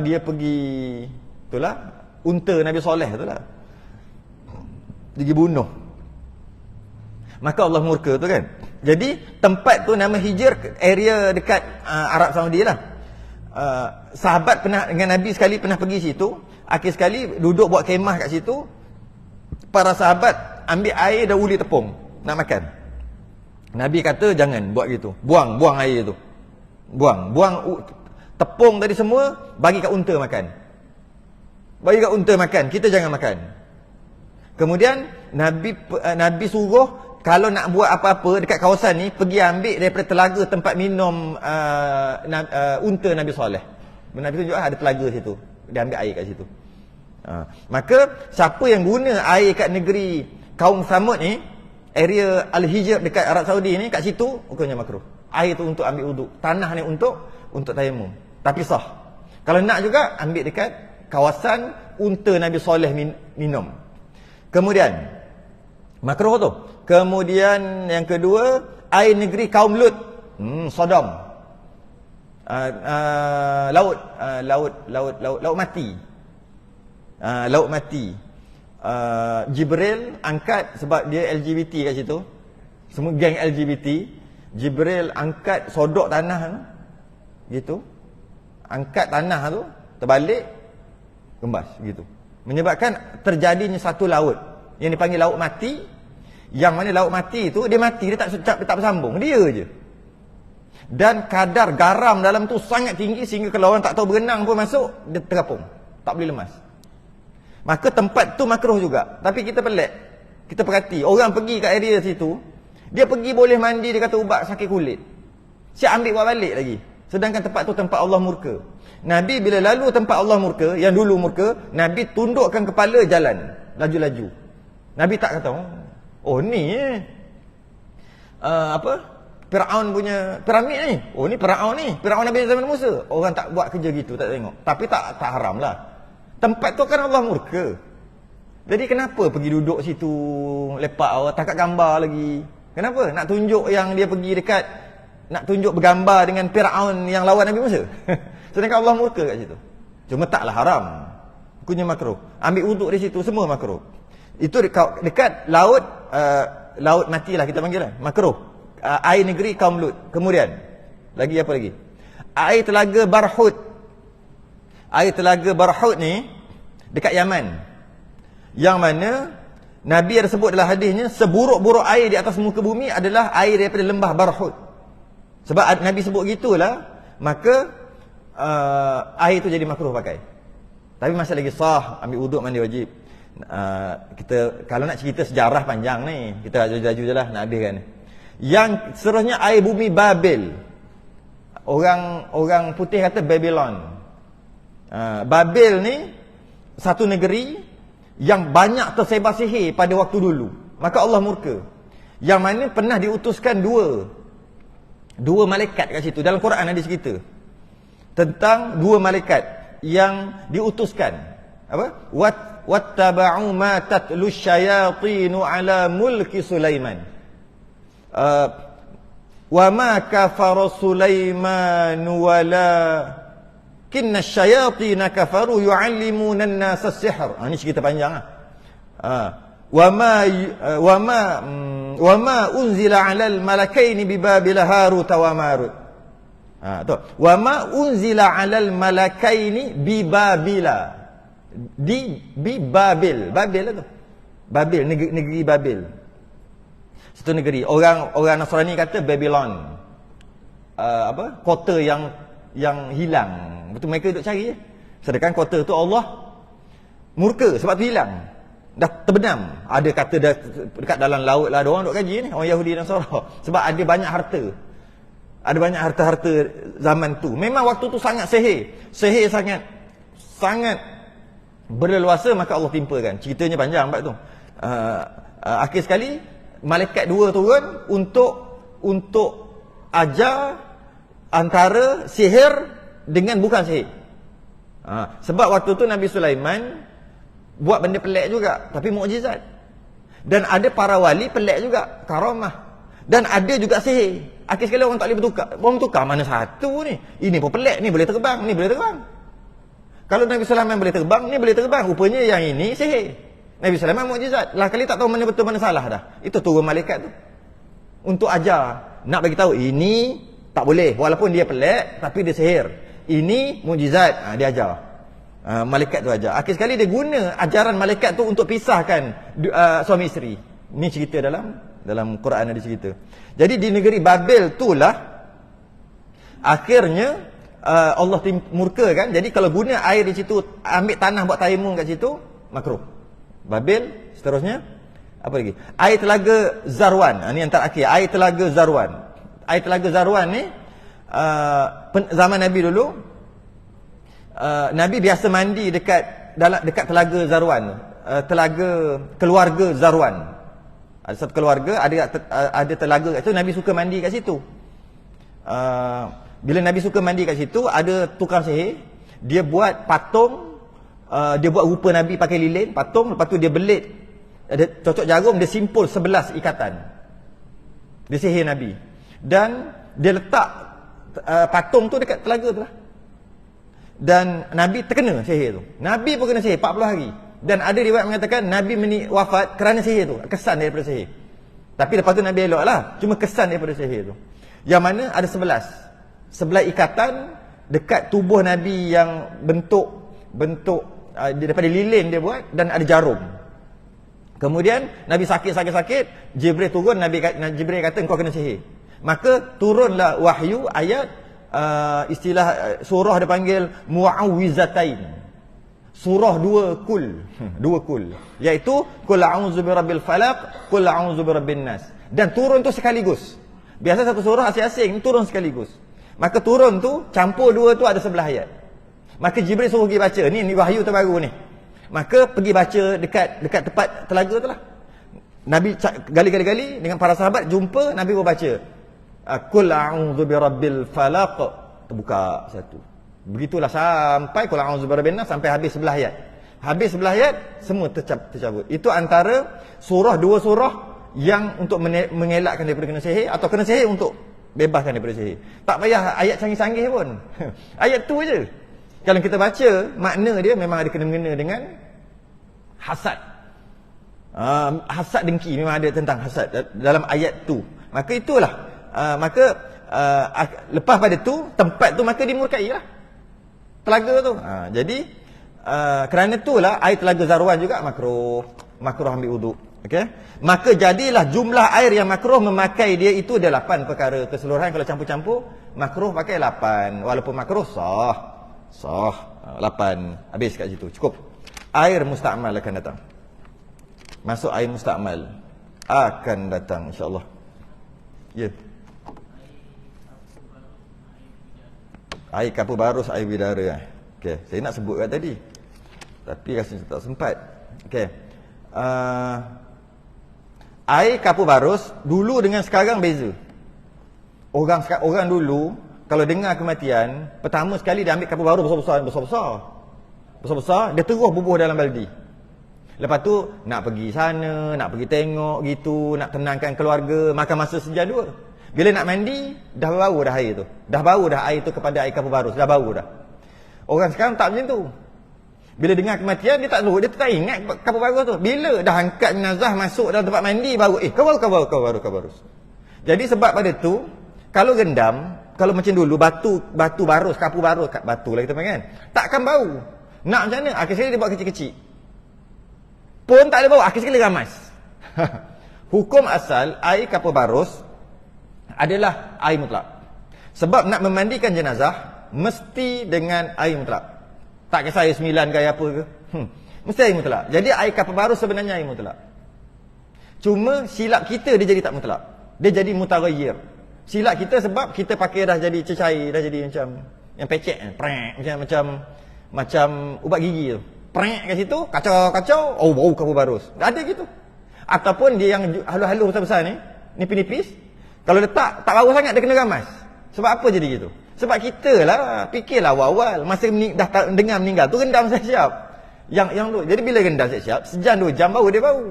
dia pergi, itulah unta Nabi Saleh itulah pergi bunuh, maka Allah murka tu kan. Jadi tempat tu nama Hijr, area dekat Arab Saudi lah. Sahabat pernah dengan Nabi sekali pernah pergi situ. Akhir sekali duduk buat kemah kat situ. Para sahabat ambil air dan uli tepung nak makan. Nabi kata jangan buat gitu. Buang air tu. Buang tepung tadi semua bagi kat unta makan. Bagi kat unta makan, kita jangan makan. Kemudian Nabi suruh kalau nak buat apa-apa dekat kawasan ni, pergi ambil daripada telaga tempat minum unta Nabi Saleh. Nabi tunjuk ada telaga situ. Dia ambil air kat situ. Maka siapa yang guna air kat negeri kaum Samud ni, area Al-Hijr dekat Arab Saudi ni, kat situ hukumnya makruh. Air tu untuk ambil wuduk, tanah ni untuk tayamum. Tapi sah. Kalau nak juga ambil dekat kawasan unta Nabi Saleh minum. Kemudian makruh tu. Kemudian yang kedua, air negeri kaum Lut. Sodom. Laut mati. Laut mati. Jibril angkat, sebab dia LGBT kat situ. Semua geng LGBT. Jibril angkat sodok tanah tu. Gitu. Angkat tanah tu, terbalik, gembas gitu. Menyebabkan terjadinya satu laut yang dipanggil laut mati. Yang mana laut mati tu, dia mati, dia tak bersambung, dia je. Dan kadar garam dalam tu sangat tinggi sehingga kalau orang tak tahu berenang pun masuk, dia terapung, tak boleh lemas. Maka tempat tu makruh juga. Tapi kita pelik, kita perhati, orang pergi kat area situ, dia pergi boleh mandi, dia kata ubat sakit kulit, siap ambil buat balik lagi. Sedangkan tempat tu tempat Allah murka. Nabi bila lalu tempat Allah murka, yang dulu murka, Nabi tundukkan kepala jalan, laju-laju. Nabi tak kata, oh ni Firaun punya piramid ni. Oh ni Firaun ni, Firaun Nabi zaman Musa. Orang tak buat kerja gitu, tak tengok. Tapi tak haram lah. Tempat tu kan Allah murka. Jadi kenapa pergi duduk situ lepak, takat gambar lagi? Kenapa? Nak tunjuk yang dia pergi dekat, nak tunjuk bergambar dengan Firaun yang lawan Nabi Musa. Sedangkan Allah murka kat situ. Cuma taklah haram. Hukumnya makruh. Ambil wuduk di situ semua makruh. Itu dekat laut mati lah kita panggil lah. Makruh. Air negeri kaum Lut. Kemudian lagi apa lagi? Air telaga Barhut. Air telaga Barhut ni dekat Yaman. Yang mana Nabi ada sebut dalam hadisnya, seburuk-buruk air di atas muka bumi adalah air daripada lembah Barhut. Sebab Nabi sebut gitulah, maka air tu jadi makruh pakai. Tapi masih lagi sah, ambil wuduk, mandi wajib. Kita kalau nak cerita sejarah panjang ni, kita laju-laju je lah nak habiskan. Yang seterusnya air bumi Babel. Orang putih kata Babylon. Babel ni satu negeri yang banyak tersebar sihir pada waktu dulu. Maka Allah murka. Yang mana pernah diutuskan dua malaikat kat situ. Dalam Quran ada cerita tentang dua malaikat yang diutuskan. Apa? Wattaba'u ma tatlu syayatinu ala mulki Sulaiman. Wa ma kafara Sulaiman walakinna syayatina kafaru yu'allimuna an-nasa as-sihr. Ini cerita panjang wa ma unzila 'alal malakaini bi Babil Harut wa Marut. Tu. Wa ma unzila 'alal malakaini bi Babila. Bi Babil. Babil lah tu. Babil, negeri Babil. Satu negeri. Orang Nasrani kata Babylon. Kota yang hilang. Betul, mereka duk cari je. Sedangkan kota tu Allah murka sebab tu hilang. Dah terbenam. Ada kata dah dekat dalam laut lah. Ada orang duk kaji ni, orang Yahudi dan Nasara. Sebab ada banyak harta. Ada banyak harta-harta zaman tu. Memang waktu tu sangat sihir. Sihir sangat berleluasa, maka Allah timpakan. Ceritanya panjang sebab tu. Akhir sekali malaikat dua turun untuk ajar antara sihir dengan bukan sihir. Sebab waktu tu Nabi Sulaiman buat benda pelik juga, tapi mukjizat. Dan ada para wali pelik juga, karamah. Dan ada juga sihir. Akhir sekali orang tak boleh bertukar. Orang tukar mana satu ni? Ini pun pelik, ni boleh terbang, ni boleh terbang. Kalau Nabi Sulaiman boleh terbang, ni boleh terbang. Rupanya yang ini sihir. Nabi Sulaiman mukjizat. Lah kali tak tahu mana betul mana salah dah. Itu turun malaikat tu untuk ajar, nak bagi tahu ini tak boleh. Walaupun dia pelik, tapi dia sihir. Ini mukjizat. Dia ajar. Malaikat tu ajar. Akhir sekali dia guna ajaran malaikat tu untuk pisahkan suami isteri. Ini cerita dalam Quran ada cerita. Jadi di negeri Babel itulah akhirnya Allah murka kan. Jadi kalau guna air di situ, ambil tanah buat tayamum kat situ, makruh. Babel, seterusnya apa lagi? Air telaga Zarwan. Ini yang terakhir, air telaga Zarwan. Air telaga Zarwan ni zaman Nabi dulu, Nabi biasa mandi dekat telaga Zarwan, telaga keluarga Zarwan. Ada satu keluarga ada telaga kat situ, Nabi suka mandi kat situ. Bila Nabi suka mandi kat situ, ada tukang sihir, dia buat patung, dia buat rupa Nabi pakai lilin, patung, lepas tu dia belit, ada cocok jarum, dia simpul 11 ikatan. Dia sihir Nabi. Dan dia letak patung tu dekat telaga tu lah. Dan Nabi terkena sihir tu. Nabi pun kena sihir 40 hari. Dan ada riwayat mengatakan Nabi wafat kerana sihir tu, kesan daripada sihir. Tapi lepas tu Nabi elok lah, cuma kesan daripada sihir tu. Yang mana ada 11 ikatan dekat tubuh Nabi yang bentuk daripada lilin dia buat, dan ada jarum. Kemudian Nabi sakit, Jibril turun, Jibril kata engkau kena sihir. Maka turunlah wahyu ayat, istilah surah dia panggil Mu'awwizatain. Surah dua kul, iaitu Qul a'udzu birabbil falaq, Qul a'udzu birabbin nas. Dan turun tu sekaligus. Biasa satu surah asing-asing turun sekaligus. Maka turun tu campur dua tu ada 11 ayat. Maka Jibril suruh pergi baca, ni wahyu terbaru ni. Maka pergi baca dekat tempat telaga tu lah. Nabi gali dengan para sahabat, jumpa Nabi baca Qul a'udzu birabbil falaq, terbuka satu. Begitulah sampai Qul a'udzu birabbin nas, sampai habis 11 ayat. Habis 11 ayat semua tercabut. Itu antara dua surah yang untuk mengelakkan daripada kena sihir, atau kena sihir untuk bebaskan daripada sihir. Tak payah ayat canggih-canggih pun. Ayat tu je. Kalau kita baca, makna dia memang ada kena-mengena dengan hasad. Hasad dengki, memang ada tentang hasad dalam ayat tu. Maka itulah. Lepas pada tu, tempat tu maka dimurkai lah, telaga tu. Jadi kerana itulah air telaga Zarwan juga makruh ambil wuduk. Okey. Maka jadilah jumlah air yang makruh memakai dia itu ada 8 perkara keseluruhan. Kalau campur-campur makruh pakai 8. Walaupun makruh sah 8. Habis kat situ. Cukup. Air musta'mal akan datang. Masuk air musta'mal akan datang insya-Allah. Ya. Air kapur barus, air bidara. Okey, saya nak sebut kat tadi, tapi rasa tak sempat. Okey. Air kapur barus dulu dengan sekarang beza. Orang dulu kalau dengar kematian, pertama sekali dia ambil kapur baru besar-besar, dia terus bubuh dalam baldi. Lepas tu nak pergi sana, nak pergi tengok gitu, nak tenangkan keluarga, makan masa sejam dua. Bila nak mandi, dah bau dah air tu. Dah bau dah air tu kepada air kapur barus, dah bau dah. Orang sekarang tak macam tu. Bila dengar kematian, dia tak tahu, dia tak ingat kapur barus tu. Bila dah angkat jenazah masuk dalam tempat mandi, baru kapur barus. Jadi sebab pada tu, kalau rendam, kalau macam dulu batu barus, kapur barus, batu lah kita panggil kan, takkan bau. Nak macam mana? Akhir sekali dia buat kecil-kecil. Pun tak ada bau, akhir sekali ramas. Hukum asal air kapur barus adalah air mutlak. Sebab nak memandikan jenazah mesti dengan air mutlak. Tak kisah air 9 ke air apa ke. Mesti air mutlak. Jadi air kapur barus sebenarnya air mutlak. Cuma silap kita dia jadi tak mutlak. Dia jadi mutaghayyir. Silap kita sebab kita pakai dah jadi cecair, dah jadi macam yang pecek, macam ubat gigi tu. Prek kat situ, kacau, oh bau kapur barus. Tak ada gitu. Ataupun dia yang halus-halus besar-besar ni, nipis-nipis, kalau letak tak bau sangat dia kena ramas. Sebab apa jadi gitu? Sebab kita lah fikirlah awal-awal masa dah dengar meninggal tu rendam siap-siap. Yang tu. Jadi bila rendam siap-siap, sejam 2 jam baru dia bau.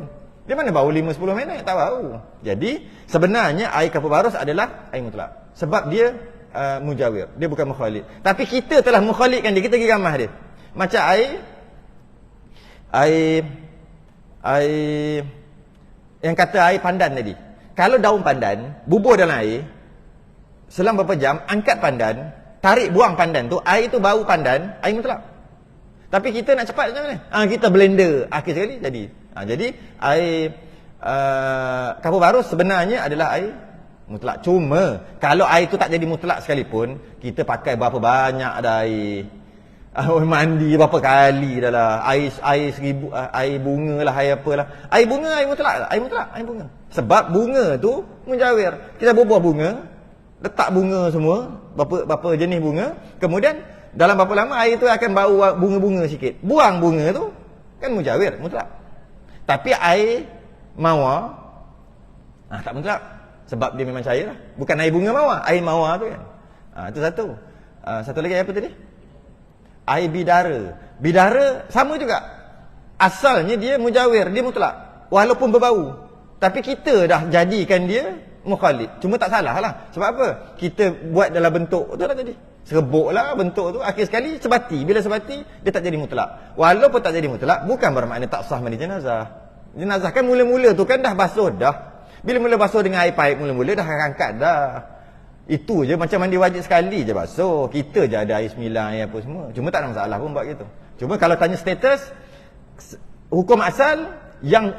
Dia mana bau 5-10 minit tak bau. Jadi sebenarnya air kapur barus adalah air mutlak. Sebab dia mujawir, dia bukan mukhalid. Tapi kita telah mukhalidkan dia, kita pergi ramah dia. Macam air yang kata air pandan tadi. Kalau daun pandan bubur dalam air selama beberapa jam, angkat pandan, tarik buang pandan tu, air tu bau pandan, air mutlak. Tapi kita nak cepat macam mana? Kita blender, akhir sekali jadi. Jadi air kapur barus sebenarnya adalah air mutlak. Cuma kalau air tu tak jadi mutlak sekalipun, kita pakai berapa banyak dah air. Mandi berapa kali dah lah. Air 1000, air bunga lah, air apalah. Air bunga, air mutlak lah. Air mutlak, air bunga. Sebab bunga tu menjawir. Kita bubuh bunga, letak bunga semua, berapa jenis bunga. Kemudian dalam berapa lama air tu akan bau bunga-bunga sikit. Buang bunga tu, kan mujawir, mutlak. Tapi air mawar, tak mutlak. Sebab dia memang cair lah. Bukan air bunga mawar, air mawar tu kan. Itu satu. Satu lagi apa tadi? Air bidara. Bidara sama juga. Asalnya dia mujawir, dia mutlak. Walaupun berbau. Tapi kita dah jadikan dia mukhalid. Cuma tak salah lah. Sebab apa? Kita buat dalam bentuk tu lah tadi. Serbuk lah bentuk tu. Akhir sekali sebati. Bila sebati, dia tak jadi mutlak. Walaupun tak jadi mutlak, bukan bermakna tak sah mandi jenazah. Jenazah kan mula-mula tu kan dah basuh dah. Bila mula basuh dengan air paip, mula-mula dah angkat dah. Itu je, macam mandi wajib sekali je basuh. Kita je ada air 9, air apa semua. Cuma tak ada masalah pun buat gitu. Cuma kalau tanya status, hukum asal yang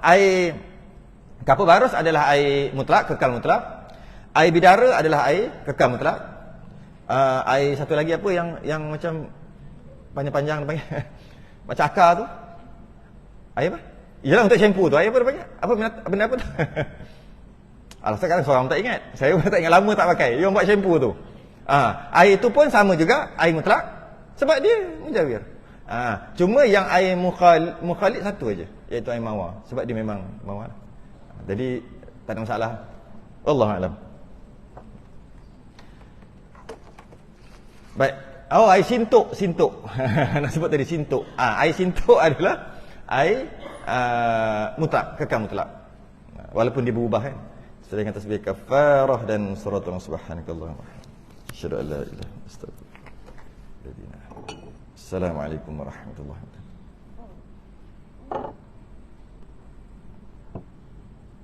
air kapur barus adalah air mutlak, kekal mutlak. Air bidara adalah air kekal mutlak. Air satu lagi apa yang macam panjang-panjang panggil macam akar tu. Air apa? Yalah untuk shampoo tu. Air apa dia panggil? Apa benda apa tu? Alah sekarang seorang tak ingat. Saya pun tak ingat, lama tak pakai. Dia buat shampoo tu. Air tu pun sama juga, air mutlak. Sebab dia mujawir. Cuma yang air mukhalid satu aja, iaitu air mawar. Sebab dia memang mawar. Jadi tak ada masalah. Wallahu a'lam. Baik. Air sintuk. Nak sebut tadi sintuk. Air sintuk adalah air mutlak, kekal mutlak. Walaupun dia berubah kan. Sedangkan tasbih kafarah dan surat subhanakallahumma asyhadu an la ilaha illa anta astaghfiruka wa atubu ilaik. Assalamualaikum warahmatullahi wabarakatuh.